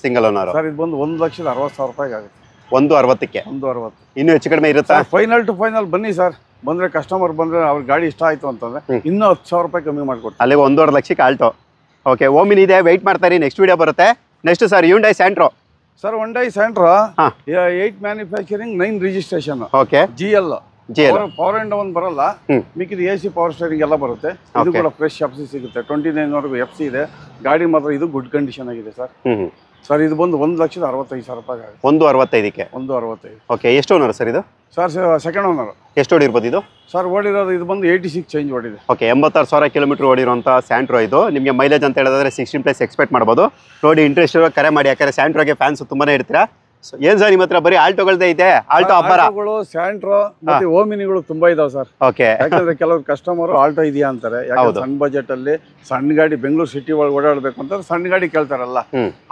Single owner sir. ಇದು ಬಂದು 1,60,000 ರೂಪಾಯಿ ಆಗುತ್ತೆ. 160ಕ್ಕೆ 160. ಇನ್ನೂ ಹೆಚ್ಚು ಕಡಿಮೆ ಇರುತ್ತಾ? ಫೈನಲ್ ಟು ಫೈನಲ್ ಬನ್ನಿ ಸರ್. ಬಂದ್ರೆ ಕಸ್ಟಮರ್ ಬಂದ್ರೆ ಅವ್ರ ಗಾಡಿ ಇಷ್ಟ ಆಯ್ತು ಅಂತಂದ್ರೆ ಇನ್ನೂ 10,000 ರೂಪಾಯಿ ಕಮ್ಮಿ ಮಾಡ್ಕೊಡ್ತೀನಿ. ಅಲ್ಲಿಗೆ 1.5 ಲಕ್ಷಕ್ಕೆ ಆಲ್ಟೋ. ಓಕೆ, ಓಮಿನಿ ಇದೆ, ವೆಯ್ಟ್ ಮಾಡ್ತಾರೆ, ನೆಕ್ಸ್ಟ್ ವಿಡಿಯೋ ಬರುತ್ತೆ. Next sir Hyundai Santro. Sir Hyundai Santro 8 manufacturing, 9 registration. Okay, GL power window ಒಂದು ಬರಲ್ಲ. ಮಿಕ್ಕಿದ AC ಪವರ್ ಸ್ಟೇರಿಂಗ್ ಎಲ್ಲ ಬರುತ್ತೆ. ಇದು ಕೂಡ ಫ್ರೆಶ್ FC ಸಿಗುತ್ತೆ. 29 ವರೆಗೂ FC ಇದೆ. ಗಾಡಿ ಮಾತ್ರ ಇದು ಗುಡ್ ಕಂಡೀಷನ್ ಆಗಿದೆ ಸರ್. ಸರ್ ಇದು ಬಂದು 1,65,000 ರೂಪಾಯಿ ಆಗುತ್ತೆ. 1,65ಕ್ಕೆ. 1,65. ಓಕೆ, ಎಷ್ಟು ಓನರ್ ಸರ್ ಇದು? Sir second owner. ಎಷ್ಟು ಓಡಿರ್ಬೋದು ಇದು? ಸರ್ ಓಡಿರೋದು ಇದು ಬಂದು 86 ಚೇಂಜ್ ಓಡಿದೆ. ಓಕೆ, 86,000 ಕಿಲೋಮೀಟರ್ ಓಡಿರುವಂಥ ಸ್ಯಾಂಟ್ರೋ ಇದು. ನಿಮಗೆ ಮೈಲೇಜ್ ಅಂತ ಹೇಳಿದ್ರೆ 16+ ಎಕ್ಸ್ಪೆಕ್ಟ್ ಮಾಡ್ಬೋದು. ನೋಡಿ, ಇಂಟ್ರೆಸ್ಟ್ ಇರೋ ಕರೆ ಮಾಡಿ, ಯಾಕಂದರೆ ಸ್ಯಾಂಟ್ರೋಗೆ ಫ್ಯಾನ್ಸ್ ತುಂಬಾನೇ ಇರ್ತೀರಾ. ಏನು ಸರ್ ನಿಮ್ಮ ಹತ್ರ ಬರೀ ಆಲ್ಟೋಗಳದೇ ಇದೆ? ಆಲ್ಟೋ ಅಬ್ಬರ, ಸ್ಯಾಂಟ್ರೋ ಮತ್ತೆ ಓಮಿನಿಗಳು ತುಂಬಾ ಇದಾವೆ ಸರ್. ಓಕೆ, ಯಾಕಂದ್ರೆ ಕೆಲವರು ಕಸ್ಟಮರ್ ಆಲ್ಟೋ ಇದೆಯಾ ಅಂತಾರೆ. ಯಾಕಂದ್ರೆ ಸಣ್ಣ ಬಜೆಟ್ ಅಲ್ಲಿ ಸಣ್ಣ ಗಾಡಿ ಬೆಂಗಳೂರು ಸಿಟಿ ಒಳಗೆ ಓಡಾಡಬೇಕು ಅಂತ ಸಣ್ಣ ಗಾಡಿ ಕೇಳ್ತಾರಲ್ಲ.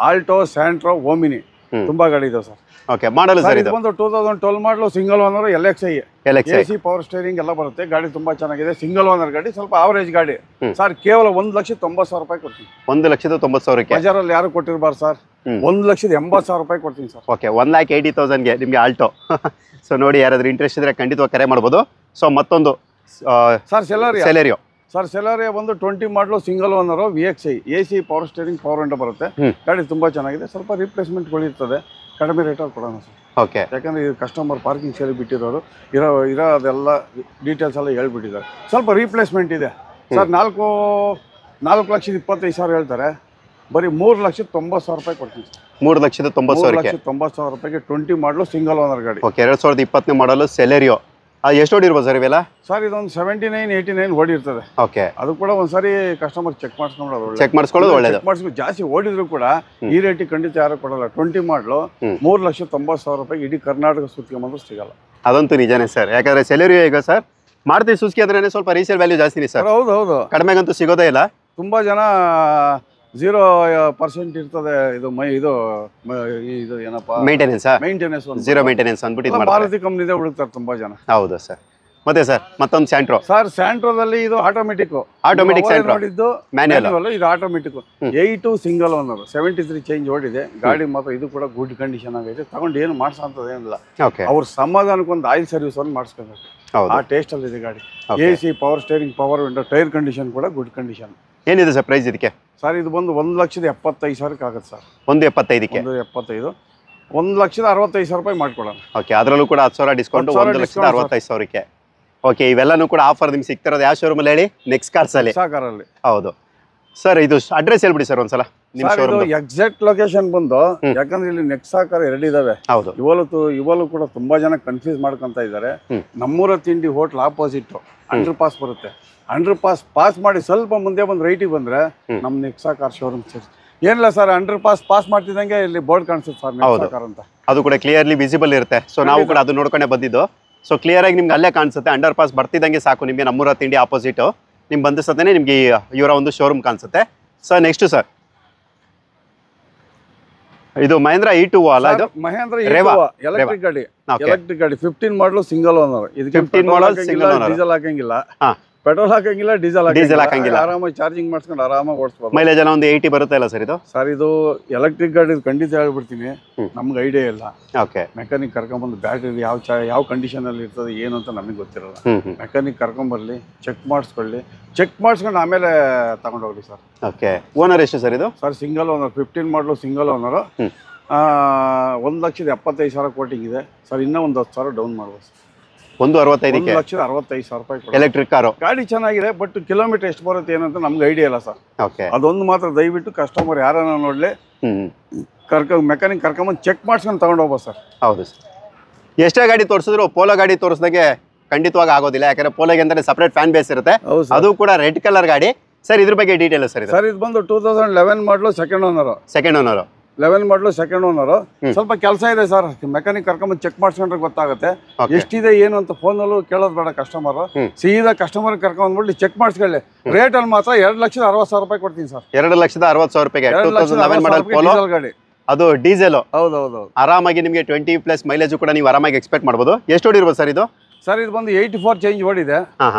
ಆಲ್ಟೋ, ಸ್ಯಾಂಟ್ರೋ, ಓಮಿನಿ ತುಂಬಾ ಗಾಡಿ ಇದಾವೆ ಸರ್. ಓಕೆ, ಮಾಡಲ್ ಸರ್ ಇದು ಬಂದು 2012 ಮಾಡಲು single owner LXi. AC power steering ಎಲ್ಲ ಬರುತ್ತೆ. ಗಾಡಿ ತುಂಬಾ ಚೆನ್ನಾಗಿದೆ. ಸಿಂಗಲ್ ಓನರ್ ಗಾಡಿ, ಸ್ವಲ್ಪ ಆವರೇಜ್ ಗಾಡಿ ಸರ್. ಕೇವಲ 1,90,000 ರೂಪಾಯಿ ಕೊಡ್ತೀನಿ. 1,90,000ಕ್ಕೆ ಬಜಾರಲ್ಲಿ ಯಾರು ಕೊಟ್ಟಿರ್ಬಾರ್ದು ಸರ್. 1,80,000 ರೂಪಾಯಿ ಕೊಡ್ತೀನಿ ಸರ್. ಓಕೆ, 1,80,000ಗೆ ನಿಮಗೆ ಆಲ್ಟೋ. ಸೊ ನೋಡಿ, ಯಾರಾದ್ರೂ ಇಂಟ್ರೆಸ್ಟ್ ಇದ್ರೆ ಖಂಡಿತವಾಗಿ ಕರೆ ಮಾಡ್ಬೋದು. ಸೊ ಮತ್ತೊಂದು ಸರ್ ಸೆಲೆರಿಯೋ. ಸರ್ ಸೆಲೆರಿಯೋ ಬಂದು 20 ಮಾಡಲು single owner VXi. AC power steering, power window ಬರುತ್ತೆ. ಗಾಡಿ ತುಂಬಾ ಚೆನ್ನಾಗಿದೆ. ಸ್ವಲ್ಪ ರಿಪ್ಲೇಸ್ಮೆಂಟ್ಗಳು ಇರ್ತದೆ. ಕಡಿಮೆ ರೇಟಲ್ಲಿ ಕೊಡೋಣ ಸರ್. ಓಕೆ, ಯಾಕಂದ್ರೆ ಇದು ಕಸ್ಟಮರ್ ಪಾರ್ಕಿಂಗ್ ಸೇರಿ ಬಿಟ್ಟಿರೋರು ಇರೋದೆಲ್ಲ ಡೀಟೇಲ್ಸ್ ಎಲ್ಲ ಹೇಳ್ಬಿಟ್ಟಿದ್ದಾರೆ. ಸ್ವಲ್ಪ ರೀಪ್ಲೇಸ್ಮೆಂಟ್ ಇದೆ ಸರ್. 4,25,000 ಹೇಳ್ತಾರೆ. ಬರೀ 3,90,000 ರೂಪಾಯಿ ಕೊಡ್ತೀನಿ ಸರ್. 3,90,000 ರೂಪಾಯಿಗೆ 20 ಮಾಡಲು ಸಿಂಗಲ್ ಓನರ್ ಗಾಡಿ. ಓಕೆ, 2020 ಮಾಡಲು ಸೆಲೆರಿಯೋ. ಎಷ್ಟು ಓಡಿರ್ಬೋದು ಸರ್ ಇವೆಲ್ಲ? ಸರ್ ಇದೊಂದು 79, 89 ಓಡಿರ್ತದೆ. ಓಕೆ, ಅದು ಕೂಡ ಒಂದ್ಸರಿ ಕಸ್ಟಮರ್ ಚೆಕ್ ಮಾಡಿಸ್ಕೊಳ್ಳೋದು ಒಳ್ಳೇದು. ಜಾಸ್ತಿ ಓಡಿದ್ರು ಕೂಡ ಈ ರೇಟಿಗೆ ಖಂಡಿತ ಯಾರು ಕೊಡಲ್ಲ. 20 ಮಾಡಲು 3,90,000 ರೂಪಾಯಿ ಇಡೀ ಕರ್ನಾಟಕ ಸುತ್ತಿಗೆ ಸಿಗಲ್ಲ. ಅದಂತೂ ನಿಜಾನೇ ಸರ್. ಯಾಕಂದ್ರೆ ಸೆಲೆರಿಯೋ ಈಗ ಸರ್ ಮಾರುತಿ ಸುಜುಕಿ ಅಂದ್ರೆ ಸ್ವಲ್ಪ ರೀಸೇಲ್ ವ್ಯಾಲ್ಯೂ ಜಾಸ್ತಿನೇ ಸರ್. ಹೌದು, ಕಡಿಮೆಗಂತೂ ಸಿಗೋದೇ ಇಲ್ಲ. ತುಂಬಾ ಜನ 0% ಇರ್ತದೆ. ಇದು ಏನಪ್ಪ ಮೇಂಟೆನೆನ್ಸ್ 0 ಮೇಂಟೆನೆನ್ಸ್ ಅಂದ್ಬಿಟ್ಟು ಮಾರುತಿ ಕಂಪ್ನಿದೆ ಹುಡುಕ್ತಾರೆ ತುಂಬಾ ಜನ. ಹೌದು ಸರ್. ಮತ್ತೆ ಸರ್ ಮತ್ತೊಂದು ಸ್ಯಾಂಟ್ರೋ. ಸರ್ ಸ್ಯಾಂಟ್ರೋದಲ್ಲಿ ಇದು ಆಟೋಮೆಟಿಕ್ ಸ್ಯಾಂಟ್ರೋ ನೋಡಿದ್ದು ಮ್ಯಾನ್ಯುವಲ್. ಇದು ಆಟೋಮೆಟಿಕ್ 8 ಸಿಂಗಲ್ ಓನರ್ 73 ಚೇಂಜ್ ಓಡಿದೆ. ಗಾಡಿ ಮಾತ್ರ ಇದು ಕೂಡ ಗುಡ್ ಕಂಡೀಷನ್ ಆಗೈತೆ. ತಗೊಂಡು ಏನು ಮಾಡಿಸೋಂಥದ್ದೇನಿಲ್ಲ. ಅವ್ರ ಸಮಾಧಾನಕ್ಕೆ ಒಂದು ಆಯಿಲ್ ಸರ್ವಿಸ್ ಒಂದು ಮಾಡಿಸ್ಕೋಬೇಕು. ಆ ಟೇಸ್ಟ್ ಅಲ್ಲಿ ಇದೆ ಗಾಡಿ. AC power steering, power window, tyre condition ಕೂಡ ಗುಡ್ ಕಂಡೀಷನ್. ಏನಿದೆ ಸರ್ ಪ್ರೈಸ್ ಇದಕ್ಕೆ? ಸರ್ ಇದು ಬಂದು 1,75,000 ಆಗುತ್ತೆ ಸರ್. 1,75ಕ್ಕೆ. 1,75. 1,65,000 ರೂಪಾಯಿ ಮಾಡ್ಕೊಡೋಣ. ಓಕೆ, ಅದರಲ್ಲೂ ಕೂಡ 10,000 ಡಿಸ್ಕೌಂಟ್. 1,65,000ಕ್ಕೆ. ಓಕೆ, ಇವೆಲ್ಲನೂ ಕೂಡ ಆಫರ್ ನಿಮ್ಗೆ ಸಿಗ್ತಿರೋದು ಯಾವ ಶೋರೂಮ್ ಅಲ್ಲಿ ಹೇಳಿ? ನೆಕ್ಸ್ಟ್ ಕಾರ್ಸ್ ಅಲ್ಲಿ. ಹೌದು ಸರ್. ಇದು ಅಡ್ರೆಸ್ ಹೇಳ್ಬಿಡಿ ಸರ್ ಒಂದ್ಸಲ. ಎಕ್ಸಾಕ್ಟ್ ಲೊಕೇಶನ್ ಬಂದು, ಯಾಕಂದ್ರೆ ಇಲ್ಲಿ ನೆಕ್ಸಾ ಕಾರ್ 2 ಇದಾವೆ. ಹೌದು, ಇವಳು ಕೂಡ ತುಂಬಾ ಜನ ಕನ್ಫ್ಯೂಸ್ ಮಾಡ್ಕೊಂತ ಇದ್ದಾರೆ. ನಮ್ಮೂರ ತಿಂಡಿ ಹೋಟ್ಲ್ ಆಪೋಸಿಟ್ ಅಂಡರ್ ಪಾಸ್ ಬರುತ್ತೆ. ಅಂಡರ್ ಪಾಸ್ ಮಾಡಿ ಸ್ವಲ್ಪ ಮುಂದೆ ಬಂದು ರೈಟಿಗೆ ಬಂದ್ರೆ ನಮ್ ನೆಕ್ಸಾ ಕಾರ್ ಶೋರೂಮ್ ಏನಿಲ್ಲ ಸರ್. ಅಂಡರ್ ಪಾಸ್ ಮಾಡ್ತಿದ್ದಂಗೆ ಇಲ್ಲಿ ಬೋರ್ಡ್ ಕಾಣಿಸುತ್ತೆ ಸರ್, ನೆಕ್ಸಾ ಕಾರ್ ಅಂತ. ಅದು ಕೂಡ ಕ್ಲಿಯರ್ಲಿ ವಿಸಿಬಲ್ ಇರುತ್ತೆ. ಸೊ ನಾವು ಕೂಡ ಅದು ನೋಡ್ಕೊಂಡೆ ಬಂದಿದ್ದು. ಸೊ ಕ್ಲಿಯರ್ ಆಗಿ ನಿಮ್ಗೆ ಅಲ್ಲೇ ಕಾಣಿಸುತ್ತೆ. ಅಂಡರ್ ಪಾಸ್ ಬರ್ತಿದ್ದಂಗೆ ಸಾಕು ನಿಮಗೆ ನಮ್ಮೂರ ತಿಂಡಿ ಆಪೋಸಿಟ್ ನಿಮ್ಗೆ ಬಂದಿಸತ್ತೇನೆ ನಿಮ್ಗೆ ಇವರ ಒಂದು ಶೋರೂಮ್ ಕಾಣಿಸುತ್ತೆ. ಸರ್ ನೆಕ್ಸ್ಟ್ ಸರ್, ಇದು ಮಹೇಂದ್ರ E2 ಅಲ್ಲ? ಇದು ಮಹೇಂದ್ರ ಎಲೆಕ್ಟ್ರಿಕ್ ಗಾಡಿ. 15 ಮಾಡಲು ಸಿಂಗಲ್ ಓನರ್. ಇದಕ್ಕೆ 15 ಮಾಡಲ್ ಸಿಂಗಲ್ ಓನರ್. ಡೀಸೆಲ್ ಹಾಕಂಗಿಲ್ಲ, ಪೆಟ್ರೋಲ್ ಹಾಕಂಗಿಲ್ಲ, ಡೀಸೆಲ್ ಹಾಕಂಗಿಲ್ಲ. ಆರಾಮಾಗಿ ಚಾರ್ಜಿಂಗ್ ಮಾಡ್ಸ್ಕೊಂಡು ಆರಾಮಾಗಿ ಓಡಿಸ್ಬೋದು. ಮೈಲೇಜ್ ಎಲ್ಲ ಒಂದು 80 ಬರುತ್ತೆ ಅಲ್ಲ ಸರ್ ಇದು? ಸರ್ ಇದು ಎಲೆಕ್ಟ್ರಿಕ್ ಗಾಡಿ ಖಂಡಿತ ಹೇಳ್ಬಿಡ್ತೀನಿ, ನಮ್ಗೆ ಐಡಿಯಾ ಇಲ್ಲ. ಓಕೆ, ಮೆಕ್ಯಾನಿಕ್ ಕರ್ಕೊಂಡ್ಬಂದು ಬ್ಯಾಟ್ರಿ ಯಾವ ಕಂಡೀಷನ್ ಅಲ್ಲಿ ಇರ್ತದೆ ಏನು ಅಂತ ನಮಗೆ ಗೊತ್ತಿರಲ್ಲ. ಮೆಕ್ಯಾನಿಕ್ ಕರ್ಕೊಂಡ್ಬರ್ಲಿ, ಚೆಕ್ ಮಾಡಿಸ್ಕೊಂಡು ಆಮೇಲೆ ತಗೊಂಡೋಗ್ಲಿ ಸರ್. ಓಕೆ, ಓನರ್ ಎಷ್ಟು ಸರ್ ಇದು? Sir single owner. 15 ಮಾಡಲು ಸಿಂಗಲ್ ಓನರ್. 1,75,000 ಕೋಟಿಂಗ್ ಇದೆ ಸರ್. ಇನ್ನೂ ಒಂದು 10,000 ಡೌನ್ ಮಾಡ್ಬೋದು. 1,65ಕ್ಕೆ. 1,65,000 ರೂಪಾಯಿ ಎಲೆಕ್ಟ್ರಿಕ್ ಕಾರು. ಗಾಡಿ ಚೆನ್ನಾಗಿದೆ, ಬಟ್ ಕಿಲೋಮೀಟರ್ ಎಷ್ಟು ಬರುತ್ತೆ ಏನಂತ ನಮ್ಗೆ ಐಡಿಯಾ ಇಲ್ಲ ಸರ್. ಓಕೆ, ಅದೊಂದು ಮಾತ್ರ ದಯವಿಟ್ಟು ಕಸ್ಟಮರ್ ಯಾರನ್ನ ನೋಡ್ಲಿ ಮೆಕ್ಯಾನಿಕ್ ಕರ್ಕೊಂಬಂದು ಚೆಕ್ ಮಾಡಿಸ್ಕೊಂಡು ತಗೊಂಡು ಹೋಗ್ಬೋದು ಸರ್. ಹೌದು ಸರ್. ಎಷ್ಟೇ ಗಾಡಿ ತೋರಿಸಿದ್ರು ಪೋಲೋ ಗಾಡಿ ತೋರಿಸ್ದಾಗೆ ಖಂಡಿತವಾಗಿ ಆಗೋದಿಲ್ಲ. ಯಾಕಂದ್ರೆ ಪೋಲೋಗೆ ಅಂದ್ರೆ ಸಪರೇಟ್ ಫ್ಯಾನ್ ಬೇಸ್ ಇರುತ್ತೆ. ಅದು ಕೂಡ ರೆಡ್ ಕಲರ್ ಗಾಡಿ. ಸರ್ ಇದ್ರ ಬಗ್ಗೆ ಡೀಟೇಲ್ ಸರ್? ಇದು ಬಂದು 2011 ಮಾಡಲು ಸೆಕೆಂಡ್ ಓನರ್. 11 ಮಾಡಲು ಸೆಕೆಂಡ್ ಓನರ್. ಸ್ವಲ್ಪ ಕೆಲಸ ಇದೆ ಸರ್. ಮೆಕ್ಯಾನಿಕ್ ಕರ್ಕೊಂಬಂದು ಚೆಕ್ ಮಾಡಿಸ್ಕೊಂಡ್ರೆ ಗೊತ್ತಾಗುತ್ತೆ ಎಷ್ಟಿದೆ ಏನು ಅಂತ. ಫೋನಲ್ಲೂ ಕೇಳೋದು ಬೇಡ ಕಸ್ಟಮರ್. ಸೀದಾ ಕಸ್ಟಮರ್ ಕರ್ಕೊಂಡ್ಬಿಟ್ಟು ಚೆಕ್ ಮಾಡಿಸ್ಕೊಳ್ಳಿ. ರೇಟ್ ಅಲ್ಲಿ ಮಾತ್ರ 2,60,000 ರೂಪಾಯಿ ಕೊಡ್ತೀನಿ ಸರ್. 2,60,000 ರೂಪಾಯಿಗೆ 2011 ಮಾಡಲ್ ಪೋಲೋ ಗಾಡಿ. ಅದು ಡೀಸೆಲ್. ಹೌದೌದು. ಆರಾಮಾಗಿ ನಿಮಗೆ 20+ ಮೈಲೇಜ್ ಕೂಡ ನೀವು ಆರಾಮಾಗಿ ಎಕ್ಸ್ಪೆಕ್ಟ್ ಮಾಡ್ಬೋದು. ಎಷ್ಟು ಓಡಿರ್ಬೋದು ಸರ್ ಇದು? ಸರ್ ಇದು ಬಂದು 84 ಚೇಂಜ್ ಓಡಿದೆ.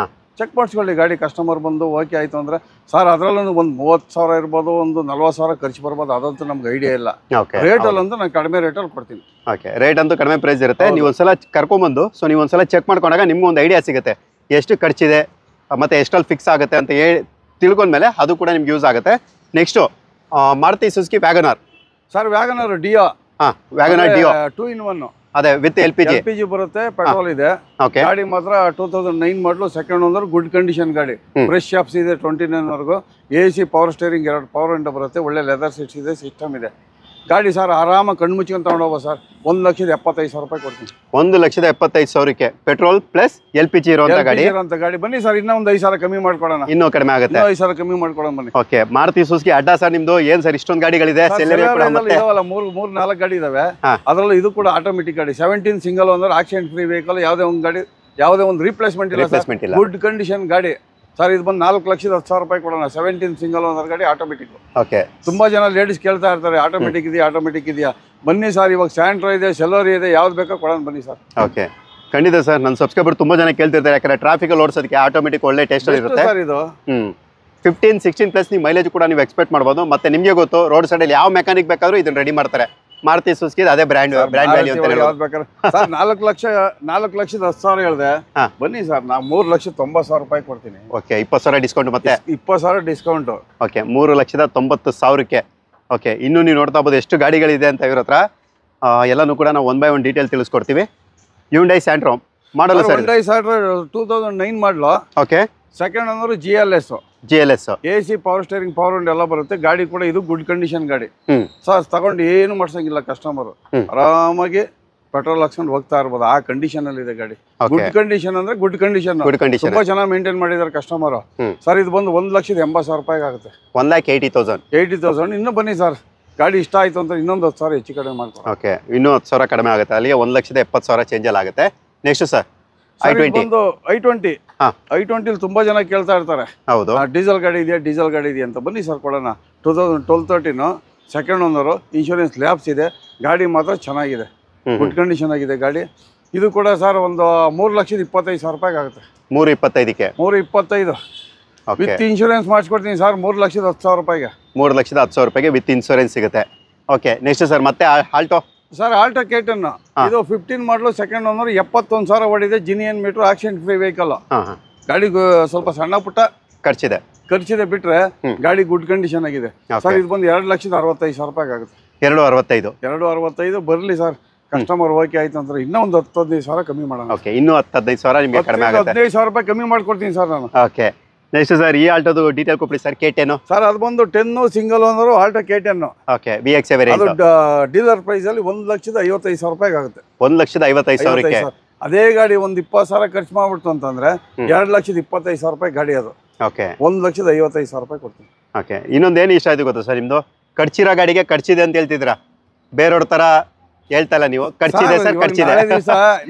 ಚೆಕ್ ಮಾಡಿಸ್ಕೊಳ್ಳಿ ಗಾಡಿ. ಕಸ್ಟಮರ್ ಬಂದು ಓಕೆ ಆಯ್ತು ಅಂದ್ರೆ ಸರ್ ಅದರಲ್ಲೂ ಒಂದು 30,000 ಇರ್ಬೋದು, ಒಂದು 40,000 ಖರ್ಚು ಬರ್ಬೋದು. ಅದಂತೂ ನಮ್ಗೆ ಐಡಿಯಾ ಇಲ್ಲ. ರೇಟಲ್ಲಿ ಅಂತೂ ನಾನು ಕಡಿಮೆ ರೇಟಲ್ಲಿ ಕೊಡ್ತೀನಿ. ಓಕೆ, ರೇಟ್ ಅಂತೂ ಕಡಿಮೆ ಪ್ರೈಸ್ ಇರುತ್ತೆ. ನೀವು ಒಂದ್ಸಲ ಕರ್ಕೊಂಬಂದು ನೀವು ಒಂದ್ಸಲ ಚೆಕ್ ಮಾಡ್ಕೊಂಡಾಗ ನಿಮ್ಗೆ ಒಂದು ಐಡಿಯಾ ಸಿಗುತ್ತೆ ಎಷ್ಟು ಖರ್ಚಿದೆ ಮತ್ತೆ ಎಷ್ಟಲ್ಲಿ ಫಿಕ್ಸ್ ಆಗುತ್ತೆ ಅಂತ ಹೇಳಿ ತಿಳ್ಕೊಂಡ್ಮೇಲೆ ಅದು ಕೂಡ ನಿಮ್ಗೆ ಯೂಸ್ ಆಗುತ್ತೆ. Next Maruti Suzuki Wagon R. Sir Wagon R Duo. Wagon R Duo 2-in-1. ಅದೇ ವಿತ್ LPG ಬರುತ್ತೆ, ಪೆಟ್ರೋಲ್ ಇದೆ. ಗಾಡಿ ಮಾತ್ರ 2009 ಮಾಡಲು ಸೆಕೆಂಡ್ ಓನರ್. ಗುಡ್ ಕಂಡೀಷನ್ ಗಾಡಿ. ಫ್ರೆಶ್ ಶಾಪ್ಸ್ ಇದೆ 29 ವರೆಗೂ. AC power steering, 2 power window ಬರುತ್ತೆ. ಒಳ್ಳೆ ಲೆದರ್ ಸೀಟ್ಸ್ ಇದೆ, ಸಿಸ್ಟಮ್ ಇದೆ. ಗಾಡಿ ಸರ್ ಆರಾಮ ಕಣ್ಣು ಮುಚ್ಕೊಂಡು ತಗೊಂಡೋಗ ಸರ್ 1,75,000 ರೂಪಾಯಿ ಕೊಡ್ತೀನಿ. 1,75,000ಕ್ಕೆ ಪೆಟ್ರೋಲ್ ಪ್ಲಸ್ LPG ಇರುವಂತ ಗಾಡಿ. ಗಾಡಿ ಬನ್ನಿ ಸರ್, ಇನ್ನೂ ಒಂದು 5,000 ಕಮ್ಮಿ ಮಾಡ್ಕೊಡೋಣ. ಇನ್ನೂ ಕಡಿಮೆ ಆಗುತ್ತೆ. 5,000 ಕಮ್ಮಿ ಮಾಡ್ಕೊಡೋಣ ಬನ್ನಿ. ಓಕೆ, ಮಾರುತಿ ಸುಜುಕಿ ಅಡ್ಡ ಸರ್ ನಿಮ್ದು. ಏನ್ ಸರ್ ಇಷ್ಟೊಂದು ಗಾಡಿಗಳಿದೆ? ಇದಾವಲ್ಲ 3-4 ಗಾಡಿ ಇದಾವೆ. ಅದರಲ್ಲೂ ಇದು ಕೂಡ ಆಟೋಮೆಟಿಕ್ ಗಾಡಿ, 17 single owner, accident free vehicle, ಯಾವುದೇ ಒಂದು ರಿಪ್ಲೇಸ್ಮೆಂಟ್ ಇಲ್ಲ, ಗುಡ್ ಕಂಡೀಷನ್ ಗಾಡಿ ಸರ್. ಇದು ಬಂದು 4,10,000 ರೂಪಾಯಿ ಕೊಡೋಣ. 17 ಸಿಂಗಲ್ ಓನರ್ ಗಾಡಿ, ಆಟೋಮೆಟಿಕ್. ಓಕೆ, ತುಂಬಾ ಜನ ಲೇಡೀಸ್ ಕೇಳ್ತಾ ಇರ್ತಾರೆ ಆಟೋಮೆಟಿಕ್ ಇದೆಯಾ. ಬನ್ನಿ ಸರ್, ಇವಾಗ ಸ್ಯಾಂಟ್ರೋ ಇದೆ, ಸೆಲೋರಿ ಇದೆ, ಯಾವ್ದು ಬೇಕೋ ಕೊಡೋಣ ಬನ್ನಿ ಸರ್. ಓಕೆ, ಖಂಡಿತ ಸರ್. ನನ್ನ ಸಬ್ಸ್ಕ್ರೈಬರ್ ತುಂಬಾ ಜನ ಕೇಳ್ತಿರ್ತಾರೆ, ಯಾಕಂದ್ರೆ ಟ್ರಾಫಿಕ್ ಅಲ್ಲಿ ಓಡಿಸೋದಕ್ಕೆ ಆಟೋಮೆಟಿಕ್ ಒಳ್ಳೆ ಟೇಸ್ಟ್ ಇರುತ್ತೆ ಸರ್. ಇದು 15-16 ಪ್ಲಸ್ ನೀವು ಮೈಲೇಜ್ ಕೂಡ ನೀವು ಎಕ್ಸ್ಪೆಕ್ಟ್ ಮಾಡ್ಬೋದು. ಮತ್ತೆ ನಿಮಗೆ ಗೊತ್ತು, ರೋಡ್ ಸೈಡ್ ಅಲ್ಲಿ ಯಾವ ಮೆಕ್ಯಾನಿಕ್ ಬೇಕಾದ್ರೂ ಇದನ್ನ ರೆಡಿ ಮಾಡ್ತಾರೆ. ಮಾರುತಿ ಸುಜುಕಿ ಅದೇ ಬ್ರ್ಯಾಂಡ್ ವ್ಯಾಲ್ಯೂ ಅಂತ ಹೇಳ್ಬೇಕಾದ್ರೆ ಸರ್ 4,10,000 ಹೇಳಿದೆ. ಬನ್ನಿ ಸರ್, ನಾ 3,90,000 ರೂಪಾಯಿ ಕೊಡ್ತೀನಿ. ಓಕೆ, 20,000 ಡಿಸ್ಕೌಂಟ್, ಮತ್ತೆ 20,000 ಡಿಸ್ಕೌಂಟ್. ಓಕೆ, 3,90,000ಕ್ಕೆ. ಓಕೆ, ಇನ್ನು ನೀವು ನೋಡ್ತಾ ಇರ್ಬೋದು ಎಷ್ಟು ಗಾಡಿಗಳಿದೆ ಅಂತ ಇವ್ರ ಹತ್ರ. ಎಲ್ಲಾನು ಕೂಡ ನಾವು 1 by 1 ಡೀಟೇಲ್ ತಿಳಿಸ್ಕೊಡ್ತೀವಿ. Hyundai Santro model sir, Hyundai Santro 2009 model. Okay, second owner GLS AC power steering, power window ಎಲ್ಲ ಬರುತ್ತೆ. ಗಾಡಿ ಕೂಡ ಇದು ಗುಡ್ ಕಂಡೀಷನ್ ಗಾಡಿ ಸರ್. ತಗೊಂಡು ಏನು ಮಾಡ್ಸಂಗಿಲ್ಲ ಕಸ್ಟಮರ್, ಆರಾಮಾಗಿ ಪೆಟ್ರೋಲ್ ಹಾಕ್ಸ್ಕೊಂಡು ಹೋಗ್ತಾ ಇರ್ಬೋದು. ಆ ಕಂಡೀಷನ್ ಅಲ್ಲಿ ಇದೆ ಗಾಡಿ. ಗುಡ್ ಕಂಡೀಷನ್ ಅಂದ್ರೆ ಗುಡ್ ಕಂಡೀಷನ್, ತುಂಬಾ ಚೆನ್ನಾಗಿ ಮೇಂಟೈನ್ ಮಾಡಿದಾರೆ ಕಸ್ಟಮರ್ ಸರ್. ಇದು ಬಂದು 1,80,000 ರೂಪಾಯಿ ಆಗುತ್ತೆ. 1,80,000. ಇನ್ನೂ ಬನ್ನಿ ಸರ್, ಗಾಡಿ ಇಷ್ಟ ಆಯ್ತು ಅಂತ ಇನ್ನೊಂದು 10,000 ಹೆಚ್ಚು ಕಡಿಮೆ ಮಾಡ್ತಾರೆ. ಓಕೆ, ಇನ್ನೂ 10,000 ಕಡಿಮೆ ಆಗುತ್ತೆ. ಅಲ್ಲಿಗೆ 1,70,000 ಚೇಂಜ್ ಅಲ್ಲಿ ಆಗುತ್ತೆ. ನೆಕ್ಸ್ಟ್ ಸರ್ I20 ತುಂಬಾ ಜನ ಕೇಳ್ತಾ ಇರ್ತಾರೆ, ಹೌದು ಡೀಸೆಲ್ ಗಾಡಿ ಇದೆಯಾ ಅಂತ. ಬನ್ನಿ ಸರ್, ಕೊಡೋಣ. 2012-13 ಸೆಕೆಂಡ್ ಓನರು, ಇನ್ಶೂರೆನ್ಸ್ ಲ್ಯಾಬ್ಸ್ ಇದೆ. ಗಾಡಿ ಮಾತ್ರ ಚೆನ್ನಾಗಿದೆ, ಗುಡ್ ಕಂಡೀಷನ್ ಆಗಿದೆ ಗಾಡಿ. ಇದು ಕೂಡ ಸರ್ ಒಂದು 3,25,000 ರೂಪಾಯಿ ಆಗುತ್ತೆ. 3,25ಕ್ಕೆ 3,25 ವಿತ್ ಇನ್ಶೂರೆನ್ಸ್ ಮಾಡಿಸ್ಕೊಡ್ತೀನಿ ಸರ್. 3,10,000 ರೂಪಾಯಿಗೆ 3,10,000 ರೂಪಾಯಿಗೆ ವಿತ್ ಇನ್ಶೂರೆನ್ಸ್ ಸಿಗುತ್ತೆ. ಓಕೆ, ನೆಕ್ಸ್ಟ್ ಸರ್ ಮತ್ತೆ ಆಲ್ಟೋ ಸರ್. ಆಲ್ಟೋ K10 ಇದು 15 ಮಾಡಲು, ಸೆಕೆಂಡ್ ಓನರ್, 71,000 ಓಡಿದೆ. Genuine meter, accident free vehicle. ಗಾಡಿ ಸ್ವಲ್ಪ ಸಣ್ಣ ಪುಟ್ಟ ಖರ್ಚಿದೆ ಬಿಟ್ರೆ ಗಾಡಿ ಗುಡ್ ಕಂಡೀಷನ್ ಆಗಿದೆ ಸರ್. ಇದು ಬಂದು 2,65,000 ರೂಪಾಯಿ ಆಗುತ್ತೆ. 2,65 ಬರ್ಲಿ ಸರ್. ಕಸ್ಟಮರ್ ಓಕೆ ಆಯ್ತು ಅಂದ್ರೆ ಇನ್ನೂ ಒಂದು 10-15,000 ಕಮ್ಮಿ ಮಾಡೋಣ. ಓಕೆ, ಇನ್ನೂ 10-15,000 ನಿಮಗೆ ಕಡಿಮೆ ಆಗುತ್ತೆ. 15,000 ರೂಪಾಯಿ ಕಮ್ಮಿ ಮಾಡ್ಕೊಡ್ತೀನಿ ಸರ್ ನಾನು. ಓಕೆ, ನೆಕ್ಸ್ಟ್ ಸರ್ ಈ ಆಲ್ಟೋದು ಡೀಟೇಲ್ ಕೊಡ್ಲಿ ಸರ್. K10 ಸರ್, ಅದು ಬಂದು 10 single owner Alto K10. Okay, VX variant. ಅದು ಡೀಲರ್ ಪ್ರೈಸ್ ಅಲ್ಲಿ 1,55,000 ರೂಪಾಯಿ ಆಗುತ್ತೆ. 1,55,000ಕ್ಕೆ ಅದೇ ಗಾಡಿ ಒಂದು 20,000 ಖರ್ಚು ಮಾಡ್ಬಿಡ್ತು ಅಂತಂದ್ರೆ 2,25,000 ರೂಪಾಯಿ ಗಾಡಿ ಅದು. ಓಕೆ, 1,55,000 ರೂಪಾಯಿ ಕೊಡ್ತೀನಿ. ಓಕೆ, ಇನ್ನೊಂದೇನು ಇಷ್ಟ ಆಯ್ತು ಗೊತ್ತಾ ಸರ್ ನಿಮ್ದು? ಖರ್ಚಿರೋ ಗಾಡಿಗೆ ಖರ್ಚಿದೆ ಅಂತ ಹೇಳ್ತಿದ್ರಾ, ಬೇರೆಯವ್ರ ತರ ಹೇಳ್ತಾ ಇಲ್ಲ ನೀವು. ಖರ್ಚಿದೆ ಸರ್, ಖರ್ಚಿದೆ.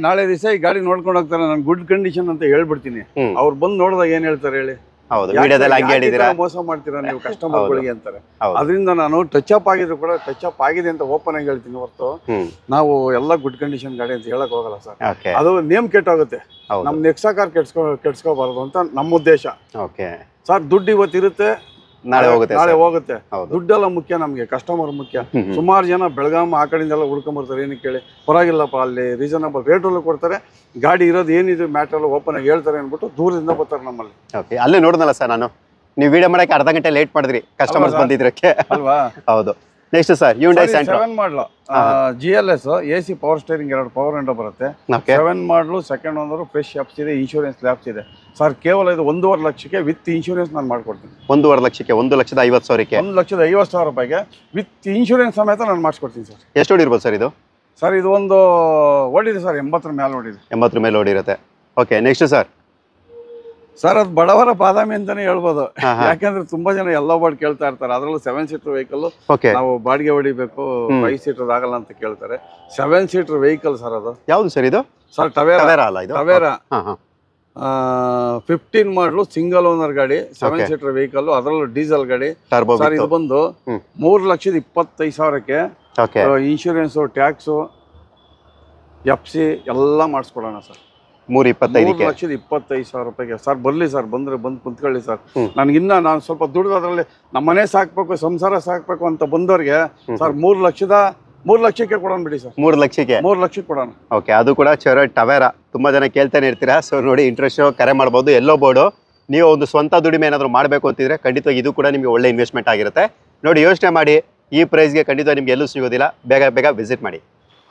ನಾಳೆ ದಿವಸ ಈ ಗಾಡಿ ನೋಡ್ಕೊಂಡು ಹೋಗ್ತಾರೆ. ನಾನು ಗುಡ್ ಕಂಡೀಷನ್ ಅಂತ ಹೇಳ್ಬಿಡ್ತೀನಿ. ಅವ್ರು ಬಂದು ನೋಡಿದಾಗ ಏನ್ ಹೇಳ್ತಾರೆ ಹೇಳಿ? ಹೌದು, ವಿಡಿಯೋದಲ್ಲಿ ಹಂಗೆ ಹೇಳಿದಿರಾ, ಮೋಸ ಮಾಡ್ತೀರಾ ನೀವು ಕಸ್ಟಮರ್ಗಳಿಗೆ ಅಂತಾರೆ. ಅದರಿಂದ ನಾನು ಟಚ್ ಅಪ್ ಆಗಿದ್ರು ಕೂಡ ಟಚ್ ಅಪ್ ಆಗಿದೆ ಅಂತ ಓಪನ್ ಆಗಿ ಹೇಳ್ತೀನಿ ಹೊರತು ನಾವು ಎಲ್ಲ ಗುಡ್ ಕಂಡೀಷನ್ ಗಾಡಿ ಅಂತ ಹೇಳಕ್ ಹೋಗಲ್ಲ ಸರ್. ಅದು ನೇಮ್ ಕೆಟ್ಟೋಗುತ್ತೆ. ನಮ್ ನೆಕ್ಸಾ ಕಾರ್ ಕೆಡ್ಸ್ಕೋಬಾರ್ದು ಅಂತ ನಮ್ಮ ಉದ್ದೇಶ. ಸರ್, ದುಡ್ಡು ಇವತ್ತಿರುತ್ತೆ, ನಾಳೆ ಹೋಗುತ್ತೆ. ದುಡ್ಡೆಲ್ಲ ಮುಖ್ಯ ನಮ್ಗೆ, ಕಸ್ಟಮರ್ ಮುಖ್ಯ. ಸುಮಾರು ಜನ ಬೆಳಗಾಂ ಆ ಕಡೆಯಿಂದ ಎಲ್ಲ ಹುಡ್ಕೊಂಬರ್ತಾರೆ. ಏನಕ್ಕೆ ಕೇಳಿ, ಪರವಾಗಿಲ್ಲಪ್ಪ ಅಲ್ಲಿ ರೀಸನಬಲ್ ರೇಟಲ್ಲೂ ಕೊಡ್ತಾರೆ. ಗಾಡಿ ಇರೋದು ಏನಿದೆ ಮ್ಯಾಟರ್ ಓಪನ್ ಆಗಿ ಹೇಳ್ತಾರೆ ಅಂದ್ಬಿಟ್ಟು ದೂರದಿಂದ ಬರ್ತಾರೆ ನಮ್ಮಲ್ಲಿ. ಓಕೆ, ಅಲ್ಲೇ ನೋಡಿದ್ನಲ್ಲ ಸರ್ ನಾನು, ನೀವು ವಿಡಿಯೋ ಮಾಡಕ್ಕೆ ಅರ್ಧ ಗಂಟೆ ಲೇಟ್ ಮಾಡಿದ್ರಿ ಕಸ್ಟಮರ್ಸ್ ಬಂದಿದ್ರಕ್ಕೆ ಅಲ್ವಾ? ಹೌದು. ನೆಕ್ಸ್ಟ್ ಸರ್ ಹ್ಯುಂಡೈ ಸ್ಯಾಂಟ್ರೋ 7 ಮಾಡಲು GLS AC power steering, 2 power window ಬರುತ್ತೆ. 7 ಮಾಡಲು, ಸೆಕೆಂಡ್ ಓನರ್, ಫ್ರೆಶ್ ಆಪ್ಸ್ ಇದೆ, ಇನ್ಶೂರೆನ್ಸ್ ಲ್ಯಾಬ್ಸ್ ಇದೆ ಸರ್. ಕೇವಲ ಇದು 1,50,000 ಲಕ್ಷಕ್ಕೆ ವಿತ್ ಇನ್ಶೂರೆನ್ಸ್ ನಾನು ಮಾಡ್ಕೊಡ್ತೀನಿ. 1,50,000 ಲಕ್ಷಕ್ಕೆ 1,50,000ಕ್ಕೆ 1,50,000 ರೂಪಾಯಿಗೆ ವಿತ್ ಇನ್ಶೂರೆನ್ಸ್ ಸಮೇತ ನಾನು ಮಾಡಿಸ್ಕೊಡ್ತೀನಿ ಸರ್. ಎಷ್ಟು ಓಡಿರ್ಬೋದು ಸರ್ ಇದು? ಸರ್, ಇದು ಒಂದು ಓಡಿದೆ ಸರ್, 80 ಮೇಲೆ ಓಡಿದೆ. 80 ಮೇಲೆ ಓಡಿರುತ್ತೆ. ಓಕೆ, ನೆಕ್ಸ್ಟ್ ಸರ್ ಅದು ಬಡವರ ಬಾದಾಮಿ ಅಂತಾನೆ ಹೇಳ್ಬೋದು. ಯಾಕಂದ್ರೆ ತುಂಬಾ ಜನ ಎಲ್ಲ ಬಾಡ್ ಕೇಳ್ತಾ ಇರ್ತಾರೆ. ಅದರಲ್ಲೂ 7 ಸೀಟರ್ ವೆಹಿಕಲ್ ನಾವು ಬಾಡಿಗೆ ಹೊಡಿಬೇಕು, 5 ಸೀಟರ್ ಆಗಲ್ಲ ಅಂತ ಕೇಳ್ತಾರೆ. 7 ಸೀಟರ್ ವೆಹಿಕಲ್ ಸರ್. ಅದು ಯಾವ್ದು ಸರ್ ಇದು? ಸರ್ ಟವೇರಾ 15 ಮಾಡಲು, ಸಿಂಗಲ್ ಓನರ್ ಗಾಡಿ, 7 ಸೀಟರ್ ವೆಹಿಕಲ್, ಅದರಲ್ಲೂ ಡೀಸೆಲ್ ಗಾಡಿ ಸರ್. ಇದು ಬಂದು 3,25,000ಕ್ಕೆ ಇನ್ಶೂರೆನ್ಸು, ಟ್ಯಾಕ್ಸು, FC ಎಲ್ಲ ಮಾಡಿಸ್ಕೊಡೋಣ ಸರ್. 3,25,000 ರೂಪಾಯಿಗೆ ಸರ್. ಬರ್ಲಿ ಸರ್, ಬಂದ್ರೆ ಬಂದು ಕುಂತ್ಕೊಳ್ಳಿ ಸರ್. ನಾನು ಸ್ವಲ್ಪ ದುಡ್ಡು ಅದರಲ್ಲಿ ನಮ್ಮ ಮನೆ ಸಾಕ್ಬೇಕು, ಸಂಸಾರ ಸಾಕ್ಬೇಕು ಅಂತ ಬಂದವ್ರಿಗೆ ಸರ್ 3 ಲಕ್ಷಕ್ಕೆ ಕೊಡೋಣ ಬಿಡಿ ಸರ್. 3 ಲಕ್ಷಕ್ಕೆ ಕೊಡೋಣ. ಓಕೆ, ಅದು ಕೂಡ ಟವೇರಾ ತುಂಬಾ ಜನ ಕೇಳ್ತಾನೆ ಇರ್ತೀರಾ. ಸೊ ನೋಡಿ, ಇಂಟ್ರೆಸ್ಟ್ ಕರೆ ಮಾಡ್ಬೋದು. ಎಲ್ಲೋ ಬೋರ್ಡು ನೀವು ಒಂದು ಸ್ವಂತ ದುಡಿಮೆ ಏನಾದರೂ ಮಾಡಬೇಕು ಅಂತಿದ್ರೆ ಖಂಡಿತವಾಗಿ ಇದು ಕೂಡ ನಿಮಗೆ ಒಳ್ಳೆ ಇನ್ವೆಸ್ಟ್ಮೆಂಟ್ ಆಗಿರುತ್ತೆ. ನೋಡಿ, ಯೋಚನೆ ಮಾಡಿ, ಈ ಪ್ರೈಸ್ಗೆ ಖಂಡಿತ ನಿಮ್ಗೆ ಎಲ್ಲೂ ಸಿಗೋದಿಲ್ಲ. ಬೇಗ ವಿಸಿಟ್ ಮಾಡಿ.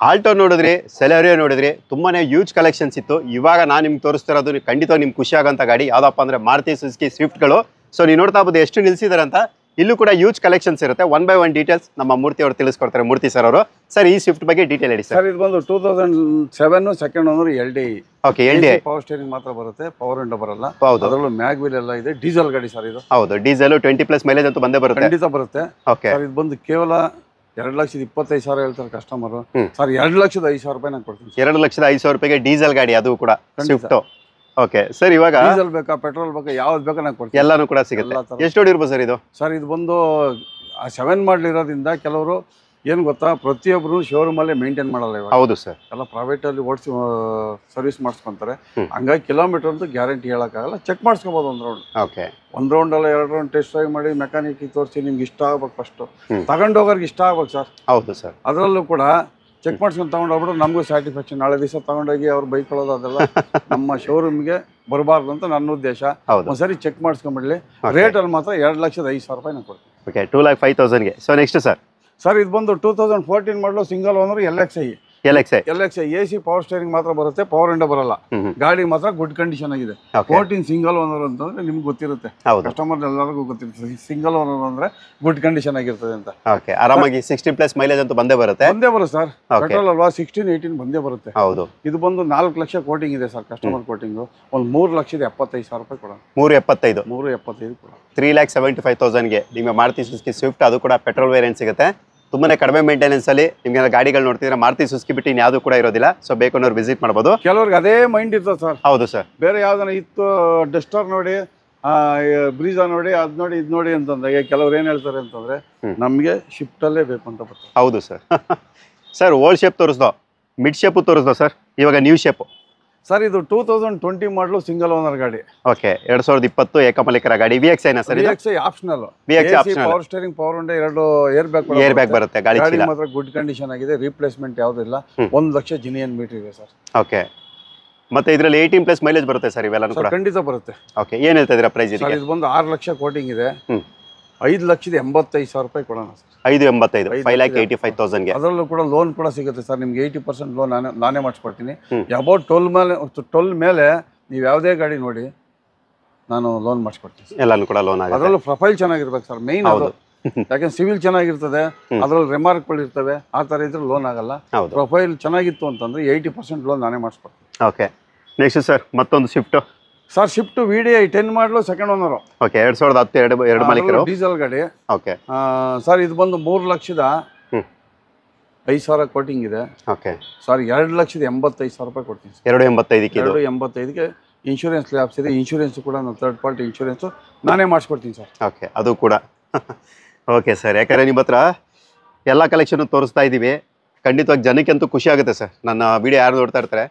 ಆಲ್ಟೋ ನೋಡಿದ್ರಿ, ಸೆಲೆರಿಯೋ ನೋಡಿದ್ರಿ, ತುಂಬಾ ಯೂಜ್ ಕಲೆಕ್ಷನ್ಸ್ ಇತ್ತು. ಇವಾಗ ನಾನು ನಿಮ್ಗೆ ತೋರಿಸ್ತಿರೋದು ಖಂಡಿತ ನಿಮ್ಗೆ ಖುಷಿ ಆಗೋಂಥ ಗಾಡಿ ಯಾವುದಪ್ಪ ಅಂದರೆ ಮಾರುತಿ ಸುಜುಕಿ ಸ್ವಿಫ್ಟ್ಗಳು. ಸೊ ನೀವು ನೋಡ್ತಾ ಇರ್ಬೋದು ಎಷ್ಟು ನಿಲ್ಸಿದಾರೆ ಅಂತ. ಇಲ್ಲೂ ಕೂಡ ಯೂಜ್ ಕಲೆಕ್ಷನ್ಸ್ ಇರುತ್ತೆ. 1 by 1 ಡೀಟೇಲ್ಸ್ ನಮ್ಮ ಮೂರ್ತಿ ಅವರು ತಿಳಿಸ್ಕೊಡ್ತಾರೆ. ಮೂರ್ತಿ ಸರ್ ಅವರು. ಸರ್ ಈ ಸ್ವಿಫ್ಟ್ ಬಗ್ಗೆ ಡೀಟೇಲ್ ಹೇಳಿ ಸರ್. ಸರ್ ಇದು ಬಂದು 2007 second owner LDI. Okay, LDI power steering ಮಾತ್ರ ಬರುತ್ತೆ, ಪವರ್ ವಿಂಡೋ ಬರಲ್ಲ. ಹೌದು, ಅದರಲ್ಲೂ ಮ್ಯಾಗ್ ವೀಲ್ ಎಲ್ಲ ಇದೆ. ಡೀಸೆಲ್ ಗಾಡಿ ಸರ್ ಇದು. ಹೌದು, ಡೀಸೆಲ್ 20+ ಮೈಲೇಜ್ ಅಂತೂ ಬಂದೇ ಬರುತ್ತೆ. ಖಂಡಿತ ಬರುತ್ತೆ. ಓಕೆ ಸರ್ ಇದು ಬಂದು ಕೇವಲ 2,25,000 ಹೇಳ್ತಾರೆ ಕಸ್ಟಮರ್. ಸರ್ 2,05,000 ರೂಪಾಯಿ ನಾನು ಕೊಡ್ತೀನಿ. 2,05,000 ರೂಪಾಯಿಗೆ ಡೀಸೆಲ್ ಗಾಡಿ, ಅದು ಕೂಡ ಸ್ವಿಫ್ಟ್. ಓಕೆ ಸರ್, ಇವಾಗ ಡೀಸೆಲ್ ಬೇಕಾ ಪೆಟ್ರೋಲ್ ಬೇಕಾ ಯಾವ್ದು ಬೇಕಾ ನಾನು ಕೊಡ್ತೀನಿ. ಎಲ್ಲಾನು ಕೂಡ ಸಿಗುತ್ತೆ. ಎಷ್ಟು ಹೊಡಿರ್ಬೋದು ಸರ್ ಇದು? ಸರ್ ಇದು ಬಂದು 7 ಮಾಡಲ್ ಇರೋದ್ರಿಂದ ಕೆಲವರು ಏನು ಗೊತ್ತಾ, ಪ್ರತಿಯೊಬ್ಬರು ಶೋರೂಮಲ್ಲೇ ಮೇಂಟೈನ್ ಮಾಡಲ್ಲ ಇವಾಗ. ಹೌದು ಸರ್, ಎಲ್ಲ ಪ್ರೈವೇಟಲ್ಲಿ ಓಡಿಸಿ ಸರ್ವಿಸ್ ಮಾಡಿಸ್ಕೊಂತಾರೆ. ಹಂಗಾಗಿ ಕಿಲೋಮೀಟರ್ ಅಂತೂ ಗ್ಯಾರಂಟಿ ಹೇಳೋಕ್ಕಾಗಲ್ಲ. ಚೆಕ್ ಮಾಡಿಸ್ಕೋಬೋದು ಒಂದು ರೌಂಡ್. ಓಕೆ, 1 ರೌಂಡ್ ಅಲ್ಲ 2 ರೌಂಡ್ ಟೆಸ್ಟ್ ಡ್ರೈವ್ ಮಾಡಿ ಮೆಕ್ಯಾನಿಕ್ಗೆ ತೋರಿಸಿ ನಿಮ್ಗೆ ಇಷ್ಟ ಆಗ್ಬೇಕು. ಫಸ್ಟು ತಗೊಂಡೋಗೋರ್ಗೆ ಇಷ್ಟ ಆಗ್ಬೇಕು ಸರ್. ಹೌದು ಸರ್, ಅದರಲ್ಲೂ ಕೂಡ ಚೆಕ್ ಮಾಡಿಸ್ಕೊಂಡು ತಗೊಂಡೋಗ್ಬಿಟ್ಟು ನಮಗೂ ಸ್ಯಾಟಿಸ್ಫ್ಯಾಕ್ಷನ್. ನಾಳೆ ದಿವಸ ತಗೊಂಡೋಗಿ ಅವ್ರು ಬೈಕೊಳ್ಳೋದು ಅದೆಲ್ಲ ನಮ್ಮ ಶೋರೂಮ್ಗೆ ಬರಬಾರ್ದು ಅಂತ ನನ್ನ ಉದ್ದೇಶ. ಒಂದ್ಸರಿ ಚೆಕ್ ಮಾಡಿಸ್ಕೊಂಡ್ಬಿಡ್ಲಿ. ರೇಟಲ್ಲಿ ಮಾತ್ರ 2,05,000 ರೂಪಾಯಿ ನಾನು ಕೊಡ್ತೀನಿ. ಓಕೆ, 2,05,000ಗೆ. So next sir. ಸರ್ ಇದು ಬಂದು 2014 model single owner LXi. AC power steering ಮಾತ್ರ ಬರುತ್ತೆ, ಪವರ್ ವಿಂಡೋ ಬರಲ್ಲ. ಗಾಡಿ ಮಾತ್ರ ಗುಡ್ ಕಂಡೀಷನ್ ಆಗಿದೆ. 14 ಸಿಂಗಲ್ ಓನರ್ ಅಂತಂದ್ರೆ ನಿಮ್ಗೆ ಗೊತ್ತಿರುತ್ತೆ, ಕಸ್ಟಮರ್ ಎಲ್ಲರಿಗೂ ಗೊತ್ತಿರುತ್ತೆ. ಸಿಂಗಲ್ ಓನರ್ ಅಂದ್ರೆ ಗುಡ್ ಕಂಡೀಷನ್ ಆಗಿರ್ತದೆ ಅಂತ. ಓಕೆ, ಆರಾಮಾಗಿ 16+ ಮೈಲೇಜ್ ಅಂತೂ ಬಂದೇ ಬರುತ್ತೆ ಸರ್. ಪೆಟ್ರೋಲ್ ಅಲ್ವಾ, 16-18 ಬಂದೇ ಬರುತ್ತೆ. ಹೌದು, ಇದು ಬಂದು 4 ಲಕ್ಷ ಕೋಟಿಂಗ್ ಇದೆ ಸರ್. ಕಸ್ಟಮರ್ ಕೋಟಿಂಗ್ ಒಂದು 3,75,000 ರೂಪಾಯಿ ಕೊಡೋಣ. 375 ಕೊಡೋಣ. 3,75,000ಗೆ ನಿಮಗೆ ಮಾರುತಿ ಸುಜುಕಿ ಸ್ವಿಫ್ಟ್, ಅದು ಕೂಡ ಪೆಟ್ರೋಲ್ ವೇರಿಯಂಟ್ ಸಿಗುತ್ತೆ. ತುಂಬಾ ಕಡಿಮೆ ಮೇಂಟೆನೆನ್ಸ್ ಅಲ್ಲಿ ನಿಮ್ಗೆ ಗಾಡಿಗಳು ನೋಡ್ತಿದ್ರೆ ಮಾರುತಿ ಸುಜುಕಿ ಬಿಟ್ಟು ಯಾವುದು ಕೂಡ ಇರೋದಿಲ್ಲ. ಸೊ ಬೇಕು ಅನ್ನೋರು ವಿಸಿಟ್ ಮಾಡ್ಬೋದು. ಕೆಲವ್ರಿಗೆ ಅದೇ ಮೈಂಡ್ ಇರ್ತದೆ ಸರ್. ಹೌದು ಸರ್, ಬೇರೆ ಯಾವ್ದನ್ನ ಇತ್ತು ಡಸ್ಟರ್ ನೋಡಿ, ಬ್ರೀಜಾ ನೋಡಿ, ಅದ್ ನೋಡಿ ಇದ್ ನೋಡಿ ಅಂತಂದ್ರೆ ಕೆಲವ್ರು ಏನ್ ಹೇಳ್ತಾರೆ ಅಂತಂದ್ರೆ ನಮ್ಗೆ ಶಿಫ್ಟ್ ಅಲ್ಲೇ ಬೇಕು ಅಂತ ಬರ್ತಾರೆ. ಹೌದು ಸರ್. ಸರ್ ಓಲ್ಡ್ ಶೇಪ್ ತೋರಿಸ್ದೋ, ಮಿಡ್ ಶೇಪ್ ತೋರಿಸ್ದೋ ಸರ್, ಇವಾಗ ನ್ಯೂ ಶೇಪ್. ಸರ್ ಇದು 2020 ಮಾಡಲು ಸಿಂಗಲ್ ಓನರ್ ಗಾಡಿ. ಓಕೆ, 2020 ಏಕಮಾಲಿಕರ ಗಾಡಿ. VXi ನಾ sir? VXi optional. Power steering, power window, 2 air bag ಬರುತ್ತೆ. ಗಾಡಿ ಮಾತ್ರ ಗುಡ್ ಕಂಡೀಷನ್ ಆಗಿದೆ. ರೀಪ್ಲೇಸ್ಮೆಂಟ್ ಯಾವ್ದು ಇಲ್ಲ. 1 ಲಕ್ಷ ಜಿನಿಯನ್ ಮೀಟರ್ ಇದೆ ಸರ್. ಓಕೆ, ಮತ್ತೆ ಇದರಲ್ಲಿ 18+ ಮೈಲೇಜ್ ಬರುತ್ತೆ ಸರ್ ಇವೆಲ್ಲ ಕೂಡ? ಖಂಡಿತ ಬರುತ್ತೆ. ಓಕೆ, ಏನ್ ಹೇಳ್ತಾ ಇದ್ದೀರಾ ಪ್ರೈಸ್? ಇದು ಬಂದು 6 ಲಕ್ಷ ಕೋಟಿಂಗ್ ಇದೆ. 5,85,000 ರೂಪಾಯಿ ಕೊಡೋಣ ಸರ್. 585, 5,85,000ಗೆ. ಅದರಲ್ಲೂ ಕೂಡ ಲೋನ್ ಕೂಡ ಸಿಗುತ್ತೆ ಸರ್ ನಿಮ್ಗೆ. 80% ಲೋನ್ ನಾನೇ ಮಾಡಿಸ್ಕೊಡ್ತೀನಿ. ಅಬೌಟ್ 12 ಮೇಲೆ ನೀವು ಯಾವುದೇ ಗಾಡಿ ನೋಡಿ ನಾನು ಲೋನ್ ಮಾಡಿಸ್ಕೊಡ್ತೀನಿ. ಎಲ್ಲಾನು ಕೂಡ ಲೋನ್ ಆಗುತ್ತೆ. ಅದರಲ್ಲೂ ಪ್ರೊಫೈಲ್ ಚೆನ್ನಾಗಿರ್ಬೇಕು ಸರ್, ಮೇನ್ ಅದು. ಯಾಕಂದ್ರೆ ಸಿವಿಲ್ ಚೆನ್ನಾಗಿರ್ತದೆ, ಅದ್ರಲ್ಲಿ ರಿಮಾರ್ಕ್ಗಳು ಇರ್ತವೆ. ಆ ಥರ ಇದ್ರೆ ಲೋನ್ ಆಗಲ್ಲ. ಪ್ರೊಫೈಲ್ ಚೆನ್ನಾಗಿತ್ತು ಅಂತಂದ್ರೆ 80% ಲೋನ್ ನಾನೇ ಮಾಡಿಸ್ಕೊಡ್ತೀನಿ. ಓಕೆ, ನೆಕ್ಸ್ಟ್ ಸರ್ ಮತ್ತೊಂದು ಸ್ವಿಫ್ಟ್. ಸರ್ ಶಿಫ್ಟ್ VDI 10 ಮಾಡಲು ಸೆಕೆಂಡ್ ಓನರ್. ಓಕೆ, 2010 ಎರಡು ಮಾಲೀಕರು, ಡೀಸೆಲ್ ಗಾಡಿ. ಓಕೆ ಸರ್ ಇದು ಬಂದು 3,05,000 ಕೋಟಿಂಗ್ ಇದೆ. ಓಕೆ ಸರ್ 2,85,000 ರೂಪಾಯಿ ಕೊಡ್ತೀನಿ. 285ಗೆ ಇನ್ಶೂರೆನ್ಸ್ ಲ್ಯಾಬ್ಸ್ ಇದೆ. ಇನ್ಶೂರೆನ್ಸ್ ಕೂಡ ನಾನು ಥರ್ಡ್ ಪಾರ್ಟಿ ಇನ್ಶೂರೆನ್ಸ್ ನಾನೇ ಮಾಡಿಸ್ಕೊಡ್ತೀನಿ ಸರ್. ಓಕೆ, ಅದು ಕೂಡ. ಓಕೆ ಸರ್, ಯಾಕಂದರೆ ನಿಮ್ಮ ಹತ್ರ ಎಲ್ಲ ಕಲೆಕ್ಷನ್ ತೋರಿಸ್ತಾ ಇದ್ದೀವಿ. ಖಂಡಿತವಾಗಿ ಜನಕ್ಕೆ ಅಂತೂ ಖುಷಿ ಆಗುತ್ತೆ ಸರ್. ನನ್ನ ವಿಡಿಯೋ ಯಾರು ನೋಡ್ತಾ ಇರ್ತಾರೆ,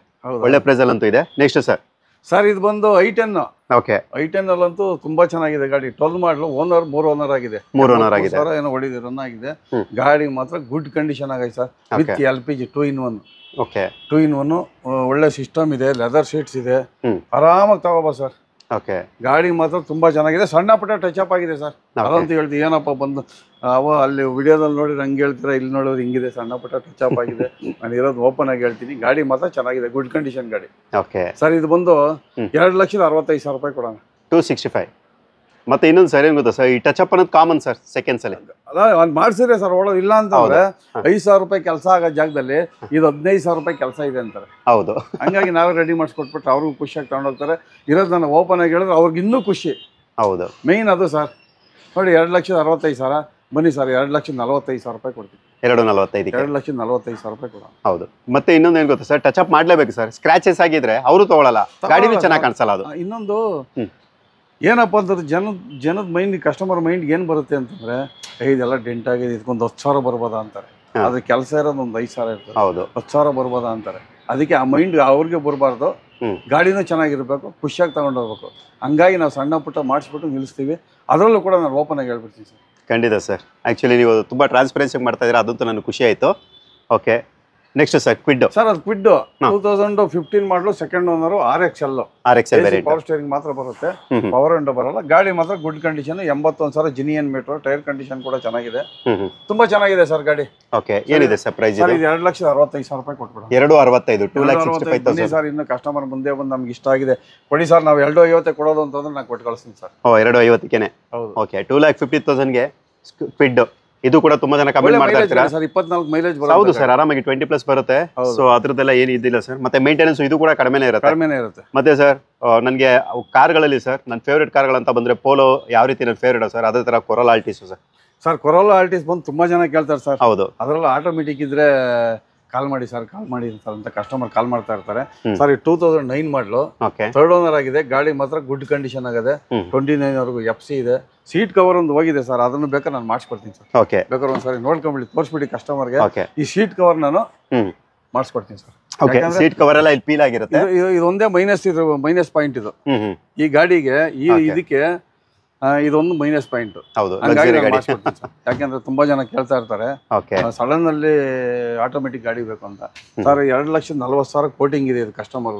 ಒಳ್ಳೆ ಪ್ರೈಸಲ್ಲಿ ಅಂತೂ ಇದೆ. Next sir. ಸರ್ ಇದು ಬಂದು I10. ಓಕೆ, I10 ಅಲ್ಲಂತೂ ತುಂಬಾ ಚೆನ್ನಾಗಿದೆ ಗಾಡಿ. 12 ಮಾಡಲು ಓನರ್ 3 ಓನರ್ ಆಗಿದೆ. 3 ಓನರ್ ಆಗಿದೆ. ಏನೋ ಹೊಡಿದೆ, ರನ್ ಆಗಿದೆ. ಗಾಡಿ ಮಾತ್ರ ಗುಡ್ ಕಂಡೀಷನ್ ಆಗೈತೆ sir. With LPG 2 in 1. Okay, 2 in 1 ಒಳ್ಳೆ ಸಿಸ್ಟಮ್ ಇದೆ. ಲೆದರ್ ಶೀಟ್ಸ್ ಇದೆ. ಆರಾಮಾಗಿ ತಗೋಬಾ ಸರ್. ಓಕೆ, ಗಾಡಿ ಮಾತ್ರ ತುಂಬಾ ಚೆನ್ನಾಗಿದೆ. ಸಣ್ಣ ಪುಟ್ಟ ಟಚ್ ಅಪ್ ಆಗಿದೆ ಸರ್. ಅದಂತೂ ಹೇಳ್ತೀವಿ, ಏನಪ್ಪ ಬಂದು ಅಲ್ಲಿ ವಿಡಿಯೋದಲ್ಲಿ ನೋಡಿ ಹಂಗೆ ಹೇಳ್ತೀರಾ, ಇಲ್ಲಿ ನೋಡೋದು ಹಿಂಗಿದೆ. ಸಣ್ಣ ಪುಟ್ಟ ಟಚ್ ಅಪ್ ಆಗಿದೆ. ನಾನು ಇರೋದು ಓಪನ್ ಆಗಿ ಹೇಳ್ತೀನಿ. ಗಾಡಿ ಮಾತ್ರ ಚೆನ್ನಾಗಿದೆ, ಗುಡ್ ಕಂಡೀಷನ್ ಗಾಡಿ. ಓಕೆ ಸರ್ ಇದು ಬಂದು 2,65,000 ರೂಪಾಯಿ ಕೊಡೋಣ. 265. ಮತ್ತೆ ಇನ್ನೊಂದು ಸರ್ ಏನು ಗೊತ್ತಾ ಸರ್, ಈ ಟಚ್ ಅಪ್ ಅನ್ನೋದು ಕಾಮನ್ ಸರ್ ಸೆಕೆಂಡ್ಸ್ ಅಲ್ಲಿ. ಅಲ್ಲ ಒಂದು ಮಾಡ್ಸಿದ್ರೆ ಸರ್ ಒಳಗೆ. ಇಲ್ಲ ಅಂತಂದ್ರೆ 5,000 ರೂಪಾಯಿ ಕೆಲಸ ಆಗೋ ಜಾಗದಲ್ಲಿ ಇದು 15,000 ರೂಪಾಯಿ ಕೆಲಸ ಇದೆ ಅಂತಾರೆ. ಹೌದು, ಹಂಗಾಗಿ ನಾವೇ ರೆಡಿ ಮಾಡಿಸ್ಕೊಟ್ಬಿಟ್ರೆ ಅವ್ರಿಗೂ ಖುಷಿಯಾಗಿ ತಗೊಂಡೋಗ್ತಾರೆ. ಇರೋದು ನಾನು ಓಪನ್ ಆಗಿ ಹೇಳಿದ್ರೆ ಅವ್ರಿಗೆ ಇನ್ನೂ ಖುಷಿ. ಹೌದು, ಮೇಯ್ನ್ ಅದು ಸರ್. ನೋಡಿ 2,65,000 ಬನ್ನಿ ಸರ್, 2,45,000 ರೂಪಾಯಿ ಕೊಡ್ತೀವಿ. 2,45ಗೆ 2,45,000 ರೂಪಾಯಿ ಕೊಡ. ಹೌದು, ಮತ್ತೆ ಇನ್ನೊಂದು ಏನು ಗೊತ್ತಾ ಸರ್, ಟಚ್ ಅಪ್ ಮಾಡಲೇಬೇಕು ಸರ್. ಸ್ಕ್ರಾಚಸ್ ಆಗಿದ್ರೆ ಅವರು ತಗೊಳ್ಳಲ್ಲ, ಗಾಡಿನೂ ಚೆನ್ನಾಗಿ ಕಾಣಿಸಲ್ಲ. ಅದು ಇನ್ನೊಂದು ಏನಪ್ಪ ಅಂತಂದ್ರೆ ಜನದ ಮೈಂಡ್, ಕಸ್ಟಮರ್ ಮೈಂಡ್ ಏನು ಬರುತ್ತೆ ಅಂತಂದ್ರೆ, ಇದೆಲ್ಲ ಡೆಂಟ್ ಆಗಿದೆ, ಇದಕ್ಕೊಂದು 10,000 ಬರ್ಬೋದಾ ಅಂತಾರೆ. ಅದ್ರ ಕೆಲಸ ಇರೋದು ಒಂದು 5,000 ಇರ್ತದೆ. ಹೌದು, 10,000 ಬರ್ಬೋದಾ ಅಂತಾರೆ. ಅದಕ್ಕೆ ಆ ಮೈಂಡ್ ಅವ್ರಿಗೆ ಬರಬಾರ್ದು. ಗಾಡಿನೂ ಚೆನ್ನಾಗಿರ್ಬೇಕು, ಖುಷಿಯಾಗಿ ತಗೊಂಡು ಹೋಗ್ಬೇಕು. ಹಂಗಾಗಿ ನಾವು ಸಣ್ಣ ಪುಟ್ಟ ಮಾಡಿಸ್ಬಿಟ್ಟು ನಿಲ್ಲಿಸ್ತೀವಿ. ಅದರಲ್ಲೂ ಕೂಡ ನಾನು ಓಪನ್ ಆಗಿ ಹೇಳ್ಬಿಡ್ತೀನಿ ಸರ್. ಖಂಡಿತ ಸರ್. ಆ್ಯಕ್ಚುಲಿ ನೀವು ತುಂಬ ಟ್ರಾನ್ಸ್ಪರೆನ್ಸಿ ಮಾಡ್ತಾ ಇದ್ದೀರಾ, ಅದಂತೂ ನನಗೆ ಖುಷಿ ಆಯಿತು. Okay, next sir Kwid sir ಅದು ಕ್ವಿಡ್ 2015 ಮಾಡಲು second owner RXL RXL variant power steering ಮಾತ್ರ ಬರುತ್ತೆ, ಪವರ್ ವಿಂಡೋ ಬರಲ್ಲ. ಗಾಡಿ ಮಾತ್ರ good condition, 81,000 genuine meter, tyre condition ಕೂಡ ಚೆನ್ನಾಗಿದೆ, ತುಂಬಾ ಚೆನ್ನಾಗಿದೆ ಸರ್ ಗಾಡಿ. ಓಕೆ, ಏನಿದೆ ಸರ್ ಪ್ರೈಸ್? ಇದು 2,65,000 ರೂಪಾಯಿ ಕೊಟ್ಬಿಡ. 2,65,000 2,65,000 ಸರ್. ಇನ್ನು ಕಸ್ಟಮರ್ ಮುಂದೆ ಬಂದು ನಮ್ಗೆ ಇಷ್ಟ ಆಗಿದೆ ಕೊಡಿ ಸರ್, ನಾವು 2,50 ಕೊಡೋದು ಅಂತಂದ್ರೆ ನಾನು ಕೊಟ್ಟು ಕಳಿಸ್ತೀನಿ ಸರ್. 2,50,000 ಹೌದು. ಓಕೆ, 2,50,000ಗೆ ಕ್ವಿಡ್. ಇದು ಕೂಡ ತುಂಬಾ ಜನ ಕಮೆಂಟ್ ಮಾಡ್ತಾ ಇರ್ತೀರಾ ಸರ್. 24 ಮೈಲೇಜ್ ಬರುತ್ತೆ. ಹೌದು ಸರ್, ಆರಾಮಾಗಿ 20+ ಬರುತ್ತೆ. ಸೊ ಅದ್ರದ್ದೆಲ್ಲ ಏನು ಇದಿಲ್ಲ ಸರ್. ಮತ್ತೆ ಮೇಂಟೆನೆನ್ಸ್ ಇದು ಕೂಡ ಕಡಿಮೆನೇ ಇರುತ್ತೆ. ಮತ್ತೆ ಸರ್ ನನಗೆ ಕಾರ್ಗಳಲ್ಲಿ ಸರ್ ನನ್ನ ಫೇವ್ರೇಟ್ ಕಾರ್ಗಳಂತ ಬಂದ್ರೆ ಪೋಲೋ ಯಾವ ರೀತಿ ನನ್ನ ಫೇವ್ರೇಟ್ ಸರ್, ಅದೇ ತರ corolla Altis sir. Corolla Altis ಬಂದು ತುಂಬಾ ಜನ ಕೇಳ್ತಾರೆ ಸರ್. ಹೌದು, ಅದರಲ್ಲೂ ಆಟೋಮೆಟಿಕ್ ಇದ್ರೆ ಕಾಲ್ ಮಾಡಿ ಸರ್ ಅಂತ ಕಸ್ಟಮರ್ ಕಾಲ್ ಮಾಡ್ತಾ ಇರ್ತಾರೆ ಸರ್. 2009 ಮಾಡಲು, ಥರ್ಡ್ ಓನರ್ ಆಗಿದೆ, ಗಾಡಿ ಮಾತ್ರ ಗುಡ್ ಕಂಡೀಷನ್ ಆಗಿದೆ. 29 ವರೆಗೂ FC ಇದೆ. ಸೀಟ್ ಕವರ್ ಒಂದು ಹೋಗಿದೆ ಸರ್, ಅದನ್ನು ಬೇಕಾದ್ರೆ ನಾನು ಮಾಡಿಸ್ಕೊಡ್ತೀನಿ ಸರ್. ಓಕೆ, ಬೇಕಾದ್ರೆ ಒಂದ್ಸರಿ ನೋಡ್ಕೊಂಡ್ಬಿಡಿ, ತೋರಿಸ್ಬಿಡಿ ಕಸ್ಟಮರ್ಗೆ. ಈ ಸೀಟ್ ಕವರ್ ನಾನು ಮಾಡಿಸ್ಕೊಡ್ತೀನಿ ಸರ್. ಓಕೆ, ಸೀಟ್ ಕವರ್ ಎಲ್ಲ ಇಲ್ಲಿ ಪೀಲ್ ಆಗಿರುತ್ತೆ. ಇದೊಂದೇ ಮೈನಸ್ ಪಾಯಿಂಟ್ ಇದು ಈ ಗಾಡಿಗೆ. ಇದಕ್ಕೆ ಇದೊಂದು ಮೈನಸ್ ಪಾಯಿಂಟ್. ಹೌದು, ಯಾಕೆಂದ್ರೆ ತುಂಬಾ ಜನ ಕೇಳ್ತಾ ಇರ್ತಾರೆ ಸಡನ್ ಅಲ್ಲಿ ಆಟೋಮೆಟಿಕ್ ಗಾಡಿ ಬೇಕು ಅಂತ ಸರ್. 2,40,000 ಕೋಟಿಂಗ್ ಇದೆ ಇದು ಕಸ್ಟಮರ್.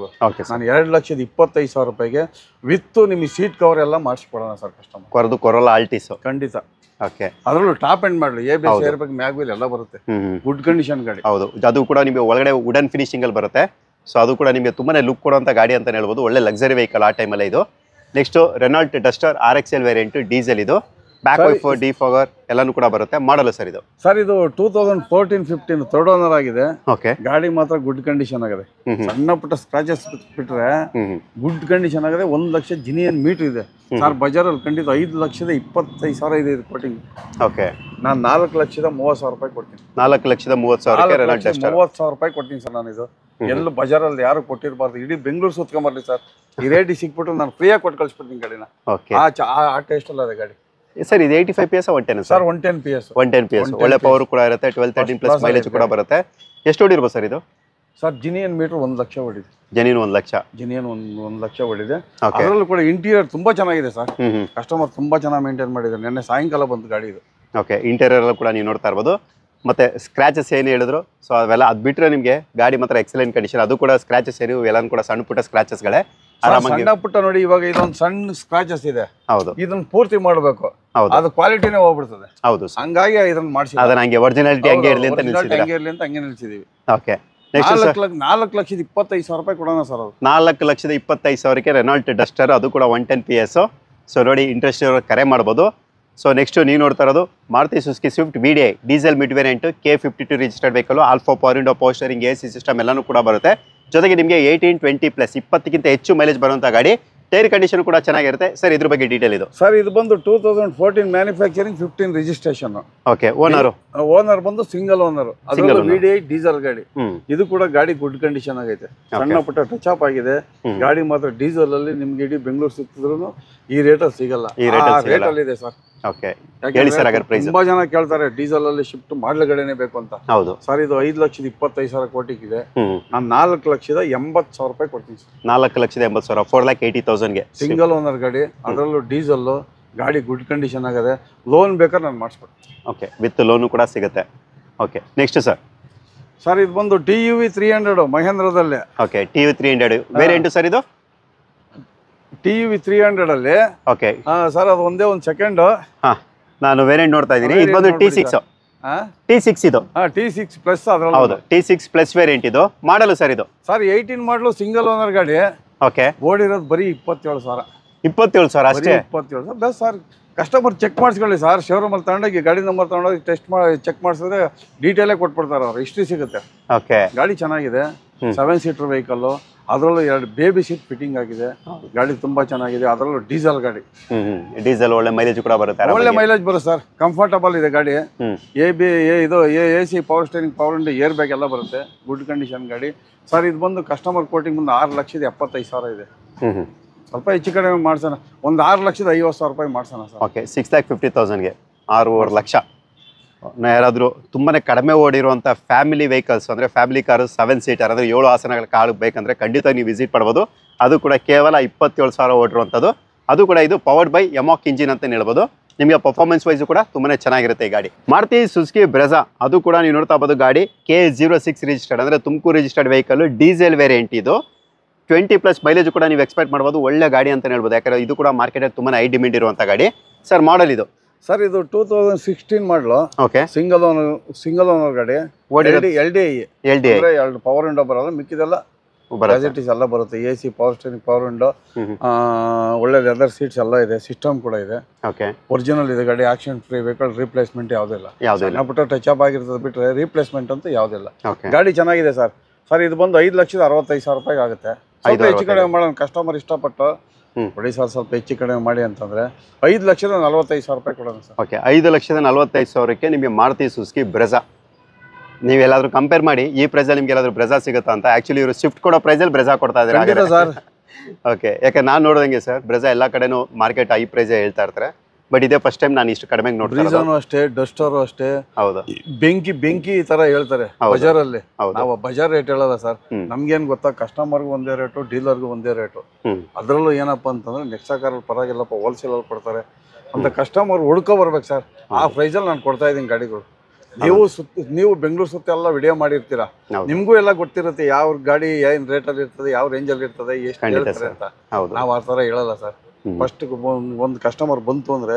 ನಾನು 2,25,000 ರೂಪಾಯಿಗೆ ವಿತ್ ನಿಮಗೆ ಸೀಟ್ ಕವರ್ ಎಲ್ಲ ಮಾಡಿಸ್ಕೊಡೋಣ ಸರ್ ಕಸ್ಟಮರ್. ಕೊರೋಲಾ ಆಲ್ಟಿಸ್ ಖಂಡಿತ. ಓಕೆ, ಅದರಲ್ಲೂ ಟಾಪ್ ಎಂಡ್ ಮಾಡಲಿ, ABS ಏರ್ ಬ್ಯಾಗ್, ಮ್ಯಾಗ್ ವೀಲ್ ಎಲ್ಲ ಬರುತ್ತೆ, ಗುಡ್ ಕಂಡೀಷನ್ ಗಾಡಿ. ಹೌದು, ಅದು ಕೂಡ ನಿಮಗೆ ಒಳಗಡೆ ವುಡನ್ ಫಿನಿಶಿಂಗ್ ಅಲ್ಲಿ ಬರುತ್ತೆ. ಸೊ ಅದು ಕೂಡ ನಿಮಗೆ ತುಂಬಾನೇ ಲುಕ್ ಕೊಡುವಂತ ಗಾಡಿ ಅಂತ ಹೇಳ್ಬೋದು. ಒಳ್ಳೆ ಲಕ್ಸರಿ ವೆಹಿಕಲ್ ಆ ಟೈಮಲ್ಲೇ ಇದು. Next Renault Duster RXL variant, diesel. ಇದು ಬ್ಯಾಕ್ ವೈಫರ್, ಡಿಫಾಗರ್ ಎಲ್ಲಾನು ಕೂಡ ಬರುತ್ತೆ. ಮಾಡಲ್ಲ ಸರ್ ಇದು? ಸರ್ ಇದು 2014-15 ಥರ್ಡ್ ಓನರ್ ಆಗಿದೆ. ಓಕೆ, ಗಾಡಿ ಮಾತ್ರ ಗುಡ್ ಕಂಡೀಷನ್ ಆಗಿದೆ. ಸಣ್ಣ ಪುಟ್ಟ ಸ್ಕ್ರಾಚಸ್ ಬಿಟ್ರೆ ಗುಡ್ ಕಂಡೀಷನ್ ಆಗಿದೆ. 1 ಲಕ್ಷ ಜಿನಿಯನ್ ಮೀಟರ್ ಇದೆ ಸರ್. ಬಜಾರಲ್ಲಿ ಖಂಡಿತ 5,25,000 ಇದೆ ಕೋಟಿಂಗ್. ಓಕೆ, ನಾನು 4,30,000 ರೂಪಾಯಿ ಕೊಡ್ತೀನಿ. 4,30,000 ರೆನಾಲ್ಟ್ ಡಸ್ಟರ್ 30,000 ರೂಪಾಯಿ ಕೊಡ್ತೀನಿ ಸರ್ ನಾನು. ಇದು ಎಲ್ಲ ಬಜಾರಲ್ಲಿ ಯಾರು ಕೊಟ್ಟಿರಬಾರ್ದು. ಇಡೀ ಬೆಂಗಳೂರು ಸುತ್ಕೊಂಬರ್ಲಿ ಸರ್. ಈ ರೇಟ್ ಸಿಕ್ಬಿಟ್ಟು ನಾನು ಫ್ರೀಯಾಗಿ ಕೊಟ್ಟು ಕಳಿಸ್ಬಿಡ್ತೀನಿ ಗಾಡಿನ. ಆ ಟೇಸ್ಟ್ ಅಲ್ಲ ಅದೇ ಗಾಡಿ ಸರ್. ಇದು 85 PS 110 ಸರ್? 110 PS. ಒಳ್ಳೆ ಪವರ್ ಕೂಡ ಇರುತ್ತೆ. 12-13+ ಮೈಲೇಜ್ ಕೂಡ ಬರುತ್ತೆ. ಎಷ್ಟು ಹೊಡಿರ್ಬೋದು ಸರ್ ಇದು? ಸರ್ ಜಿನಿಯನ್ ಮೀಟರ್ 1 ಲಕ್ಷ ಹೊಡಿದೆ. ಜೆನ್ಯೂನ್ 1 ಲಕ್ಷ. ಜಿನಿಯನ್ 1 ಲಕ್ಷ ಹೊಡಿದೆ. ಅದರಲ್ಲೂ ಕೂಡ ಇಂಟೀರಿಯರ್ ತುಂಬಾ ಚೆನ್ನಾಗಿದೆ ಸರ್. ಕಸ್ಟಮರ್ ತುಂಬಾ ಚೆನ್ನಾಗಿ ಮೇಂಟೈನ್ ಮಾಡಿದ್ದಾರೆ. ನಿನ್ನೆ ಸಾಯಂಕಾಲ ಬಂತು ಗಾಡಿ ಇದು. ಓಕೆ, ಇಂಟೀರಿಯರ್ ಎಲ್ಲ ಕೂಡ ನೀವು ನೋಡ್ತಾ ಇರ್ಬೋದು. ಮತ್ತೆ ಸ್ಕ್ರಾಚಸ್ ಏನು ಹೇಳಿದ್ರು, ಸೊ ಅವೆಲ್ಲ ಅದು ಬಿಟ್ಟರೆ ನಿಮಗೆ ಗಾಡಿ ಮಾತ್ರ ಎಕ್ಸಲೆಂಟ್ ಕಂಡೀಷನ್. ಅದು ಕೂಡ ಸ್ಕ್ರಾಚಸ್ ಏನು ಎಲ್ಲಾನು ಕೂಡ ಸಣ್ಣ ಪುಟ್ಟ ಸ್ಕ್ರಾಚಸ್ಗಳೇ. ಸಣ್ಣ ಪುಟ್ಟ ನೋಡಿ, ಇವಾಗ ಇದೊಂದು ಸಣ್ಣ ಸ್ಕ್ರಾಚಸ್ ಇದೆ. ಹೌದು, ಇದನ್ನ ಪೂರ್ತಿ ಮಾಡಬೇಕು. ಹೌದು, ಅದು ಕ್ವಾಲಿಟಿನೇ ಹೋಗ್ಬಿಡ್ತದೆ. ಹೌದು, ಹಂಗಾಗಿ ಇದನ್ನ ಮಾಡಿಸಿ ಅದನ್ನ ಹಂಗೆ ಒರಿಜಿನಾಲಿಟಿ ಹಂಗೆ ಇರಲಿ ಅಂತ ಹಂಗೆ ನಿಲ್ಸಿದೀವಿ. ಓಕೆ, 4,25,000 ರೂಪಾಯಿ ಕೊಡೋಣ ಸರ್. ಅದು 4,25,000ಕ್ಕೆ ರೆನಾಲ್ಟ್ ಡಸ್ಟರ್, ಅದು ಕೂಡ 110 PS. ಸೊ ನೋಡಿ, ಇಂಟ್ರೆಸ್ಟ್ ಇರೋರು ಕರೆ ಮಾಡ್ಬೋದು. ಸೊ ನೆಕ್ಸ್ಟ್ ನೀವು ನೋಡ್ತಾ ಇರೋದು Maruti Suzuki Swift VDI diesel mid variant, K52 registered vehicle. Alpha power window, power steering, AC system ಎಲ್ಲನೂ ಕೂಡ ಬರುತ್ತೆ. ಜೊತೆಗೆ ನಿಮಗೆ 18-20+ 20ಕ್ಕಿಂತ ಹೆಚ್ಚು ಮೈಲೇಜ್ ಬರುವಂಥ ಗಾಡಿ. ಟೈರ್ ಕಂಡೀಷನ್ ಕೂಡ ಚೆನ್ನಾಗಿರುತ್ತೆ ಸರ್. ಇದ್ರ ಬಗ್ಗೆ ಡೀಟೇಲ್ ಇದು ಸರ್. ಇದು ಬಂದು 2014 ಮ್ಯಾನುಫ್ಯಾಕ್ಚರಿಂಗ್, 15 ರಿಜಿಸ್ಟ್ರೇಷನ್. ಓಕೆ, ಓನರ್ ಬಂದು ಸಿಂಗಲ್ ಓನರ್. VDI ಡೀಸೆಲ್ ಗಾಡಿ. ಇದು ಕೂಡ ಗಾಡಿ ಗುಡ್ ಕಂಡೀಷನ್ ಆಗೈತೆ. ಸಣ್ಣ ಪುಟ್ಟ ಟಚ್ ಅಪ್ ಆಗಿದೆ. ಗಾಡಿ ಮಾತ್ರ ಡೀಸೆಲ್ ಅಲ್ಲಿ ನಿಮ್ಗೆ ಇಡೀ ಬೆಂಗಳೂರು ಸಿಕ್ಕಿದ್ರು ಈ ರೇಟಲ್ಲಿ ಸಿಗಲ್ಲ. ಈ ರೇಟಲ್ಲಿ ಇದೆ ಸರ್. ಓಕೆ, ಹೇಳಿ ಸರ್ ಹಾಗಾದ್ರೆ ಪ್ರೈಸ್. ತುಂಬಾ ಜನ ಕೇಳ್ತಾರೆ ಡೀಸೆಲ್ ಅಲ್ಲಿ ಶಿಫ್ಟ್ ಮಾಡ್ಲ ಗಾಡಿನೇ ಬೇಕು ಅಂತ. ಹೌದು ಸರ್, ಇದು 5,25,000 ಕೋಟಿಗಿದೆ. ನಾನು 4,80,000 ರೂಪಾಯಿ ಕೊಡ್ತೀನಿ ಸರ್. 4,80,000 4,80,000ಗೆ ಸಿಂಗಲ್ ಓನರ್ ಗಾಡಿ. ಅದರಲ್ಲೂ ಡೀಸೆಲ್ ಗಾಡಿ ಗುಡ್ ಕಂಡೀಷನ್ ಆಗದೆ. ಲೋನ್ ಬೇಕಾದ್ರೆ ನಾನು ಮಾಡಿಸ್ಕೊಡ್ತೀನಿ. ಓಕೆ, ವಿತ್ ಲೋನು ಕೂಡ ಸಿಗುತ್ತೆ. Okay, next sir. ಸರ್ ಇದು ಬಂದು TUV 300 ಮಹೇಂದ್ರದಲ್ಲೇ. Okay, TUV 300 variant sir. ಇದು TUV 300 ಅಲ್ಲಿ. ಓಕೆ ಸರ್, ಅದು ಒಂದೇ ಒಂದು ಸೆಕೆಂಡ್. ನಾನು ವೇರಿಯಂಟ್ ನೋಡ್ತಾ ಇದ್ದೀನಿ. ಇದು ಬಂದು T6. T6 ಇದು. T6 plus. ಅದ್ರಲ್ಲಿ ಹೌದು, T6 ಪ್ಲಸ್ ವೇರಿಯಂಟ್. ಇದು ಮಾಡಲು ಸರ್ ಇದು 18 ಮಾಡಲು ಸಿಂಗಲ್ ಓನರ್ ಗಾಡಿ. ಓಕೆ, ಓಡಿರೋದು ಬರೀ 27,000. 27,000 ಅಷ್ಟೇ. 27,000 ಬೆಸ್ಟ್ ಸರ್. ಕಸ್ಟಮರ್ ಚೆಕ್ ಮಾಡಿಸ್ಕೊಳ್ಳಿ ಸರ್. ಶೋರೂಮಲ್ಲಿ ತಗೊಂಡೋಗಿ ಗಾಡಿ ನಂಬರ್ ತಗೊಂಡೋಗಿ ಟೆಸ್ಟ್ ಮಾಡಿ ಚೆಕ್ ಮಾಡಿಸಿದ್ರೆ ಡೀಟೇಲೇ ಕೊಟ್ಬಿಡ್ತಾರೆ ಅವ್ರು. ಹಿಸ್ಟ್ರಿ ಸಿಗುತ್ತೆ. ಓಕೆ, ಗಾಡಿ ಚೆನ್ನಾಗಿದೆ. 7 ಸೀಟರ್ ವೆಹಿಕಲ್. ಅದರಲ್ಲೂ 2 ಬೇಬಿ ಸೀಟ್ ಫಿಟ್ಟಿಂಗ್ ಆಗಿದೆ. ಗಾಡಿ ತುಂಬಾ ಚೆನ್ನಾಗಿದೆ. ಅದರಲ್ಲೂ ಡೀಸೆಲ್ ಗಾಡಿ. ಡೀಸೆಲ್ ಒಳ್ಳೆ ಮೈಲೇಜ್ ಕೂಡ ಬರುತ್ತೆ. ಒಳ್ಳೆ ಮೈಲೇಜ್ ಬರುತ್ತೆ ಸರ್. ಕಂಫರ್ಟಬಲ್ ಇದೆ ಗಾಡಿ. ಇದು AC power steering, power window, air bag ಎಲ್ಲ ಬರುತ್ತೆ. ಗುಡ್ ಕಂಡೀಷನ್ ಗಾಡಿ ಸರ್. ಇದು ಬಂದು ಕಸ್ಟಮರ್ ಕೋಟಿಂಗ್ ಬಂದು 6,75,000 ಇದೆ. ಸ್ವಲ್ಪ ಹೆಚ್ಚು ಕಡಿಮೆ ಮಾಡ್ಸೋಣ. ಒಂದು 6,50,000 ರೂಪಾಯಿ ಮಾಡ್ಸೋಣ ಸರ್. ಓಕೆ, 6,50,000ಗೆ 6.5 ಲಕ್ಷ. ಯಾರಾದರೂ ತುಂಬಾ ಕಡಿಮೆ ಓಡಿರುವಂಥ ಫ್ಯಾಮಿಲಿ ವೆಹಿಕಲ್ಸ್ ಅಂದರೆ ಫ್ಯಾಮಿಲಿ ಕಾರು 7 ಸೀಟರ್ ಅಂದರೆ 7 ಆಸನಗಳ ಕಾರು ಬೇಕಂದರೆ ಖಂಡಿತ ನೀವು ವಿಸಿಟ್ ಮಾಡ್ಬೋದು. ಅದು ಕೂಡ ಕೇವಲ 27,000 ಓಡಿರುವಂಥದ್ದು. ಅದು ಕೂಡ ಇದು ಪವರ್ಡ್ ಬೈ ಯಮಾಕ್ ಇಂಜಿನ್ ಅಂತ ಹೇಳ್ಬೋದು. ನಿಮಗೆ ಪರ್ಫಾರ್ಮೆನ್ಸ್ ವೈಸು ಕೂಡ ತುಂಬಾ ಚೆನ್ನಾಗಿರುತ್ತೆ ಈ ಗಾಡಿ. ಮಾರುತಿ ಸುಜುಕಿ ಬ್ರೆಜಾ ಅದು ಕೂಡ ನೀವು ನೋಡ್ತಾ ಇರ್ಬೋದು ಗಾಡಿ K06 ರಿಜಿಸ್ಟರ್ಡ್, ಅಂದರೆ Tumakuru registered vehicle, diesel variant ಇದು. 20+ ಮೈಲೇಜ್ ಕೂಡ ನೀವು ಎಕ್ಸ್ಪೆಕ್ಟ್ ಮಾಡ್ಬೋದು. ಒಳ್ಳೆ ಗಾಡಿ ಅಂತ ಹೇಳ್ಬೋದು, ಯಾಕಂದರೆ ಇದು ಕೂಡ ಮಾರ್ಕೆಟಲ್ಲಿ ತುಂಬಾ ಹೈ ಡಿಮ್ಯಾಂಡ್ ಇರುವಂಥ ಗಾಡಿ. ಸರ್ ಮಾಡಲ್ ಇದು ಸರ್ ಇದು 2016 ಮಾಡಲು. ಓಕೆ, ಸಿಂಗಲ್ ಓನರ್ ಗಾಡಿ. LDI ಎರಡು ಪವರ್ ವಿಂಡೋ ಬರೋದು, ಮಿಕ್ಕಿದೆಲ್ಲ ಫೆಸಿಲಿಟೀಸ್ ಎಲ್ಲ ಬರುತ್ತೆ. AC, power steering, power window, ಒಳ್ಳೆ ಲೆದರ್ ಸೀಟ್ಸ್ ಎಲ್ಲ ಇದೆ. ಸಿಸ್ಟಮ್ ಕೂಡ ಇದೆ. ಓಕೆ, ಒರಿಜಿನಲ್ ಇದೆ ಗಾಡಿ. ಆಕ್ಸಿಡೆಂಟ್ ಫ್ರೀ ವೆಹಿಕಲ್, ರೀಪ್ಲೇಸ್ಮೆಂಟ್ ಯಾವುದಿಲ್ಲ. ಸಣ್ಣ ಪುಟ್ಟ ಟಚ್ ಅಪ್ ಆಗಿರ್ತದೆ ಬಿಟ್ಟರೆ ರೀಪ್ಲೇಸ್ಮೆಂಟ್ ಅಂತ ಯಾವುದಿಲ್ಲ. ಗಾಡಿ ಚೆನ್ನಾಗಿದೆ ಸರ್. ಇದು ಬಂದು 5,65,000 ರೂಪಾಯಿಗೆ ಆಗುತ್ತೆ. ಸ್ವಲ್ಪ ಹೆಚ್ಚು ಕಡಿಮೆ ಮಾಡೋಣ, ಕಸ್ಟಮರ್ ಇಷ್ಟಪಟ್ಟು ಕೊಡಿ ಸರ್, ಸ್ವಲ್ಪ ಹೆಚ್ಚು ಕಡಿಮೆ ಮಾಡಿ ಅಂತಂದ್ರೆ 5,45,000 ರೂಪಾಯಿ ಕೊಡೋಣ ಸರ್. ಓಕೆ, 5,45,000ಕ್ಕೆ ನಿಮಗೆ ಮಾರುತಿ ಸುಜುಕಿ ಬ್ರೆಜಾ. ನೀವೆಲ್ಲಾದ್ರೂ ಕಂಪೇರ್ ಮಾಡಿ ಈ ಪ್ರೈಸಲ್ಲಿ ನಿಮ್ಗೆ ಎಲ್ಲಾದ್ರೂ ಬ್ರೆಜಾ ಸಿಗುತ್ತಾ ಅಂತ. ಆಕ್ಚುಲಿ ಇವರು ಸ್ವಿಫ್ಟ್ ಕೊಡೋ ಪ್ರೈಸಲ್ಲಿ ಬ್ರೆಜಾ ಕೊಡ್ತಾ ಇದ್ದಾರೆ ಸರ್. ಓಕೆ, ಯಾಕೆ ನಾನು ನೋಡೋದಂಗೆ ಸರ್, ಬ್ರೆಜಾ ಎಲ್ಲ ಕಡೆನೂ ಮಾರ್ಕೆಟ್ ಹೈ ಪ್ರೈಸ್ ಹೇಳ್ತಾ ಇರ್ತಾರೆ, ಬಟ್ ಇದೇ ಫಸ್ಟ್ ಟೈಮ್ ನಾನು ಇಷ್ಟು ಕಡಿಮೆ ನೋಡ್ತೀನಿ. ಅಷ್ಟೇ, ಡಸ್ಟರು ಅಷ್ಟೇ. ಹೌದು, ಬೆಂಕಿ ಈ ತರ ಹೇಳ್ತಾರೆ ಬಜಾರಲ್ಲಿ. ನಾವು ಬಜಾರ್ ರೇಟ್ ಹೇಳಲ್ಲ ಸರ್. ನಮ್ಗೇನ್ ಗೊತ್ತಾ, ಕಸ್ಟಮರ್ಗೂ ಒಂದೇ ರೇಟು, ಡೀಲರ್ಗೂ ಒಂದೇ ರೇಟು. ಅದ್ರಲ್ಲೂ ಏನಪ್ಪಾ ಅಂತಂದ್ರೆ ನೆಕ್ಸಾ ಕಾರಲ್ಲಿ ಪರವಾಗಿಲ್ಲಪ್ಪ, ಹೋಲ್ಸೇಲ್ ಅಲ್ಲಿ ಕೊಡ್ತಾರೆ ಅಂತ ಕಸ್ಟಮರ್ ಹುಡ್ಕೊ ಬರ್ಬೇಕು ಸರ್. ಆ ಪ್ರೈಸಲ್ಲಿ ನಾನು ಕೊಡ್ತಾ ಇದ್ದೀನಿ ಗಾಡಿಗಳು. ನೀವು ಬೆಂಗಳೂರು ಸುತ್ತ ಎಲ್ಲ ವಿಡಿಯೋ ಮಾಡಿರ್ತೀರಾ, ನಿಮ್ಗೂ ಎಲ್ಲ ಗೊತ್ತಿರುತ್ತೆ ಯಾವ ಗಾಡಿ ಏನ್ ರೇಟಲ್ಲಿ ಇರ್ತದೆ, ಯಾವ ರೇಂಜಲ್ಲಿ ಇರ್ತದೆ, ಎಷ್ಟು ಹೇಳ್ತಾರೆ ಅಂತ. ನಾವು ಆ ತರ ಹೇಳಲ್ಲ ಸರ್. ಫಸ್ಟ್ ಒಂದು ಕಸ್ಟಮರ್ ಬಂತು ಅಂದ್ರೆ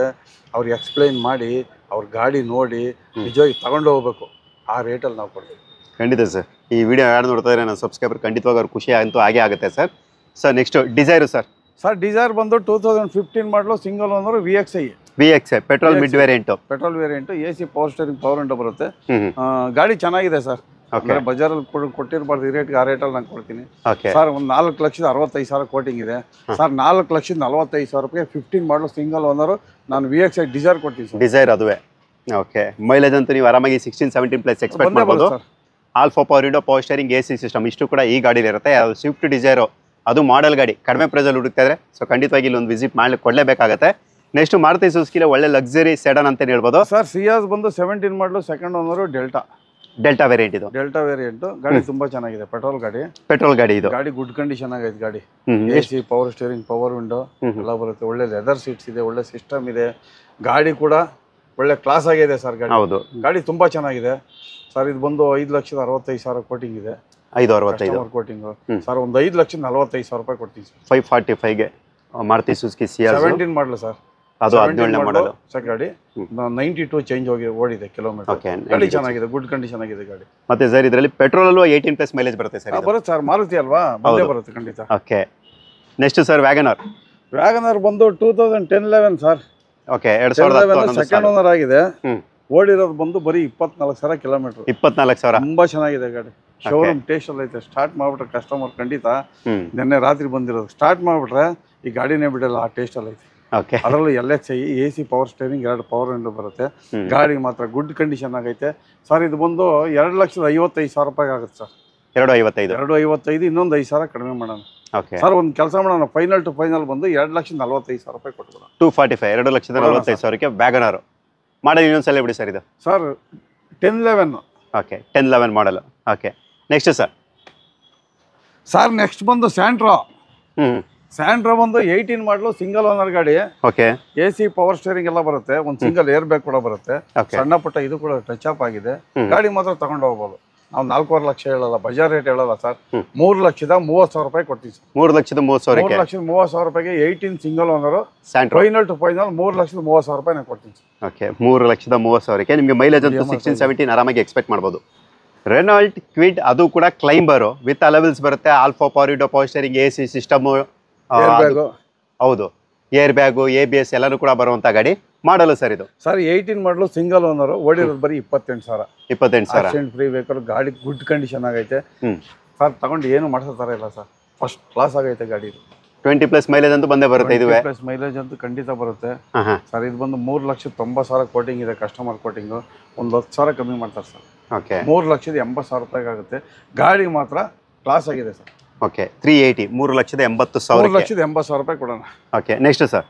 ಅವ್ರಿಗೆ ಎಕ್ಸ್ಪ್ಲೈನ್ ಮಾಡಿ ಅವ್ರ ಗಾಡಿ ನೋಡಿ ನಿಜವಾಗಿ ತಗೊಂಡು ಹೋಗ್ಬೇಕು. ಆ ರೇಟಲ್ಲಿ ನಾವು ಕೊಡ್ತೀವಿ. ಖಂಡಿತ ಸರ್. ಈ ವಿಡಿಯೋ ಯಾರು ನೋಡ್ತಾ ಇದ್ರೆ ನನ್ನ ಸಬ್ಸ್ಕ್ರೈಬರ್ ಖಂಡಿತವಾಗಿ ಅವ್ರು ಖುಷಿ ಅಂತೂ ಹಾಗೆ ಆಗುತ್ತೆ sir. Next Dzire sir. Dzire ಬಂದು 2015 ಮಾಡಲು, single owner, VXI petrol mid variant. AC, power steering, power window ಬರುತ್ತೆ. ಗಾಡಿ ಚೆನ್ನಾಗಿದೆ ಸರ್. ಬಜಾರಲ್ಲಿ ಕೊಟ್ಟಿರಬಾರ್ದು ಈ ರೇಟ್ಗೆ, ಆ ರೇಟಲ್ಲಿ ನಾನು ಕೊಡ್ತೀನಿ ಸರ್. ಒಂದು 4,65,000 ಕೋಟಿಂಗ್ ಇದೆ ಸರ್. 4,45,000 ರೂಪಾಯಿ 15 ಮಾಡಲು, ಸಿಂಗಲ್ ಓನರು. ನಾನು VXI ಡಿಸೈರ್ ಕೊಡ್ತೀನಿ ಸರ್. ಡಿಸೈರ್ ಅದುವೇ. ಓಕೆ, ಮೈಲೇಜ್ ಅಂತೂ ನೀವು ಆರಾಮಾಗಿ 16-17+ ಎಕ್ಸ್ಪೆಕ್ಟ್ ಮಾಡ್ಬೋದು. Alpha power window, power steering, AC system ಇಷ್ಟು ಕೂಡ ಈ ಗಾಡಿಲಿ ಇರುತ್ತೆ. ಅದು ಸ್ವಿಫ್ಟ್ ಡಿಸೈರು, ಅದು ಮಾಡೆಲ್ ಗಾಡಿ, ಕಡಿಮೆ ಪ್ರೈಸಲ್ಲಿ ಹುಡುಕ್ತಾ ಇದ್ರೆ ಸೊ ಖಂಡಿತವಾಗಿ ಇಲ್ಲಿ ಒಂದು ವಿಸಿಟ್ ಮಾಡ್ಲಿಕ್ಕೆ ಕೊಡಲೇಬೇಕಾಗತ್ತೆ. ನೆಕ್ಸ್ಟ್ ಮಾರುತಿ ಸುಜುಕಿಲಿ ಒಳ್ಳೆ ಲಕ್ಸರಿ ಸೆಡನ್ ಅಂತ ಹೇಳ್ಬೋದು ಸರ್. ಸಿಯಾಸ್ ಬಂದು 17 ಮಾಡಲು, ಸೆಕೆಂಡ್ ಓನರು, ಡೆಲ್ಟಾ ವೇರಿಯಂಟ್. ಇದು ಡೆಲ್ಟಾ ವೇರಿಯಂಟ್ ಗಾಡಿ ತುಂಬಾ ಚೆನ್ನಾಗಿದೆ. ಪೆಟ್ರೋಲ್ ಗಾಡಿ ಇದು. ಗಾಡಿ ಗುಡ್ ಕಂಡೀಷನ್ ಆಗೈತೆ ಗಾಡಿ. AC, power steering, power window ಎಲ್ಲ ಬರುತ್ತೆ. ಒಳ್ಳೆ ಲೆದರ್ ಸೀಟ್ಸ್ ಇದೆ, ಒಳ್ಳೆ ಸಿಸ್ಟಮ್ ಇದೆ. ಗಾಡಿ ಕೂಡ ಒಳ್ಳೆ ಕ್ಲಾಸ್ ಆಗಿದೆ ಸರ್. ಗಾಡಿ ತುಂಬಾ ಚೆನ್ನಾಗಿದೆ ಸರ್. ಇದು ಬಂದು 5,65,000 ಕೋಟಿಂಗ್ ಇದೆ. 5,65,000 ಕೋಟಿಂಗ್ ಸರ್. ಒಂದು 5,45,000 ರೂಪಾಯಿ ಕೊಡ್ತೀನಿ ಸರ್. 545ಗೆ ಮಾರುತಿ ಸುಜುಕಿ ಸಿಯಾಸ್ 17 ಮಾಡಲು ಸರ್. ಅದು 17ನೇ ಮಾಡಲ್ ಸರ್. ಗಾಡಿ 92 ಚೇಂಜ್ ಓಡಿದೆ ಕಿಲೋಮೀಟರ್. ಗಾಡಿ ಚೆನ್ನಾಗಿದೆ, ಗುಡ್ ಕಂಡೀಷನ್ ಆಗಿದೆ ಗಾಡಿ. ಮತ್ತೆ ಸರ್ ಇದರಲ್ಲಿ ಪೆಟ್ರೋಲ್ ಅಲ್ಲೂ 18+ ಮೈಲೇಜ್ ಬರುತ್ತೆ ಸರ್. ಬರುತ್ತೆ ಸರ್, ಮಾರುತಿ ಅಲ್ವಾ, ಬಂದೇ ಬರುತ್ತೆ ಖಂಡಿತ. ಓಕೆ, ನೆಕ್ಸ್ಟ್ ಸರ್ ವ್ಯಾಗನರ್ ಬಂದು 2010-11 ಸರ್. ಓಕೆ, 2011 ಸೆಕೆಂಡ್ ಓನರ್ ಆಗಿದೆ. ಓಡಿರೋದು ಬಂದು ಬರೀ 24,000 ಕಿಲೋಮೀಟರ್. 24,000. ತುಂಬಾ ಚೆನ್ನಾಗಿದೆ ಗಾಡಿ. ಶೋರೂಮ್ ಟೇಸ್ಟ್ ಅಲ್ಲಿ ಐತೆ. ಸ್ಟಾರ್ಟ್ ಮಾಡ್ಬಿಟ್ರೆ ಕಸ್ಟಮರ್ ಖಂಡಿತ ನಿನ್ನೆ ರಾತ್ರಿ ಬಂದಿರೋದು, ಸ್ಟಾರ್ಟ್ ಮಾಡ್ಬಿಟ್ರೆ ಈ ಗಾಡಿನೇ ಬಿಡಲ್ಲ, ಆ ಟೇಸ್ಟ್ ಅಲ್ಲಿ ಐತೆ. ಅದರಲ್ಲೂ LXI, AC, power steering, 2 power window ಬರುತ್ತೆ. ಗಾಡಿ ಮಾತ್ರ ಗುಡ್ ಕಂಡೀಷನ್ ಆಗೈತೆ ಸರ್. ಇದು ಬಂದು 2,55,000 ರೂಪಾಯಿ ಆಗುತ್ತೆ ಸರ್. 2,55,000. ಇನ್ನೊಂದು 5,000 ಕಡಿಮೆ ಮಾಡೋಣ ಸರ್. ಒಂದು ಕೆಲಸ ಮಾಡೋಣ, ಫೈನಲ್ ಟು ಫೈನಲ್ ಬಂದು 2,45,000 ರೂಪಾಯಿ ಕೊಟ್ಬಿಡೋಣ. 245, 2,45,000ಕ್ಕೆ ವ್ಯಾಗನರ್ ಮಾಡಲ್. ಇನ್ನೊಂದ್ಸಲ ಬಿಡಿ ಸರ್ ಇದು sir. 10-11. Okay, 10-11 model. Okay, next sir. Next ಬಂದು ಸ್ಯಾಂಟ್ರೋ ಬಂದು 18 ಮಾಡಲು, ಸಿಂಗಲ್ ಓನರ್ ಗಾಡಿ. ಓಕೆ, AC, ಪವರ್ ಸ್ಟೇರಿಂಗ್ ಎಲ್ಲ ಬರುತ್ತೆ. ಒಂದು ಸಿಂಗಲ್ ಏರ್ ಬ್ಯಾಗ್ ಕೂಡ ಬರುತ್ತೆ. ಸಣ್ಣ ಪುಟ್ಟ ಇದು ಕೂಡ ಟಚ್ ಅಪ್ ಆಗಿದೆ. ಗಾಡಿ ಮಾತ್ರ ತಗೊಂಡು ಹೋಗ್ಬೋದು. ನಾವು 4,25,000 ಲಕ್ಷ ಹೇಳಲ್ಲ, ಬಜಾರ್ ರೇಟ್ ಹೇಳಲ್ಲ ಸರ್. 3,30,000 ರೂಪಾಯಿ ಕೊಡ್ತೀವಿ ಸರ್. 3,30,000. 3,30,000 ರೂಪಾಯಿಗೆ 18 single owner. Final to final 3,30,000 ರೂಪಾಯಿ ನಾನು ಕೊಡ್ತೀನಿ ಸರ್. ಓಕೆ, 3,30,000ಕ್ಕೆ ನಿಮಗೆ ಮೈಲೇಜ್ ಅಂತೂ 16-17 ಆರಾಮಾಗಿ ಎಕ್ಸ್ಪೆಕ್ಟ್ ಮಾಡ್ಬೋದು. ರೆನಾಲ್ಟ್ ಕ್ವಿಡ್ ಅದು ಕೂಡ ಕ್ಲೈಂಬರು ವಿತ್ ಅಲೆವೆಲ್ಸ್ ಬರುತ್ತೆ. Alpha power window, power steering, AC system, ಹೌದು, ಏರ್ ಬ್ಯಾಗು, ABS ಎಲ್ಲಾನು ಕೂಡ ಬರುವಂತ ಗಾಡಿ. ಮಾಡಲು ಸರ್ ಇದು ಸರ್ 18 ಮಾಡಲು, ಸಿಂಗಲ್ ಓನರ್. ಓಡಿರೋದು ಬರೀ 28,000. 28,000. Accident free vehicle. ಗಾಡಿ ಗುಡ್ ಕಂಡೀಷನ್ ಆಗೈತೆ ಸರ್. ತಗೊಂಡು ಏನು ಮಾಡಿಸೋ ಥರ ಇಲ್ಲ ಸರ್. ಫಸ್ಟ್ ಕ್ಲಾಸ್ ಆಗೈತೆ ಗಾಡಿ. 20+ ಮೈಲೇಜ್ ಅಂತೂ ಬಂದೇ ಬರುತ್ತೆ. ಇದು ಮೈಲೇಜ್ ಅಂತೂ ಖಂಡಿತ ಬರುತ್ತೆ ಸರ್. ಇದು ಬಂದು 3,90,000 ಕೋಟಿಂಗ್ ಇದೆ. ಕಸ್ಟಮರ್ ಕೋಟಿಂಗ್ ಒಂದು 10,000 ಕಮ್ಮಿ ಮಾಡ್ತಾರೆ ಸರ್. ಓಕೆ, 3,80,000 ರೂಪಾಯಿಗೆ ಆಗುತ್ತೆ. ಗಾಡಿ ಮಾತ್ರ ಕ್ಲಾಸ್ ಆಗಿದೆ ಸರ್. ಓಕೆ, 380, 3,80,000. 3,80,000 ರೂಪಾಯಿ ಕೊಡೋಣ. Okay, next sir.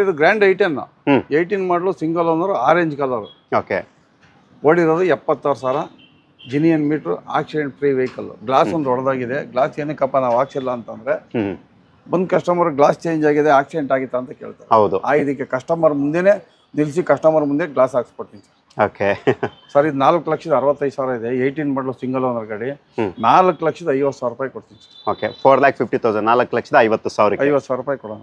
ಇದು Grand 18 model, single owner, orange colour. Okay, ಓಡಿರೋದು 76,000. Genuine meter, accident free vehicle. Glass ಒಂದು ಹೊಡೆದಾಗಿದೆ. ಗ್ಲಾಸ್ ಏನಕ್ಕಪ್ಪ ನಾವು ಹಾಕ್ಸಿಲ್ಲ ಅಂತಂದ್ರೆ ಬಂದು ಕಸ್ಟಮರ್ ಗ್ಲಾಸ್ ಚೇಂಜ್ ಆಗಿದೆ, ಆಕ್ಸಿಡೆಂಟ್ ಆಗಿತ್ತಾ ಅಂತ ಕೇಳ್ತಾರೆ. ಹೌದು, ಇದಕ್ಕೆ ಕಸ್ಟಮರ್ ಮುಂದೆನೆ ನಿಲ್ಲಿಸಿ ಕಸ್ಟಮರ್ ಮುಂದೆ ಗ್ಲಾಸ್ ಹಾಕ್ಸ್ಕೊಡ್ತೀನಿ ಸರ್. ಓಕೆ ಸರ್ ಇದು 4,65,000 ಇದೆ, 18 ಮಾಡಲು ಸಿಂಗಲ್ ಓನರ್ ಗಾಡಿ. 4,50,000 ರೂಪಾಯಿ ಕೊಡ್ತೀನಿ ಸರ್. ಓಕೆ 4,50,000 4,50,000 50,000 ರೂಪಾಯಿ ಕೊಡೋಣ.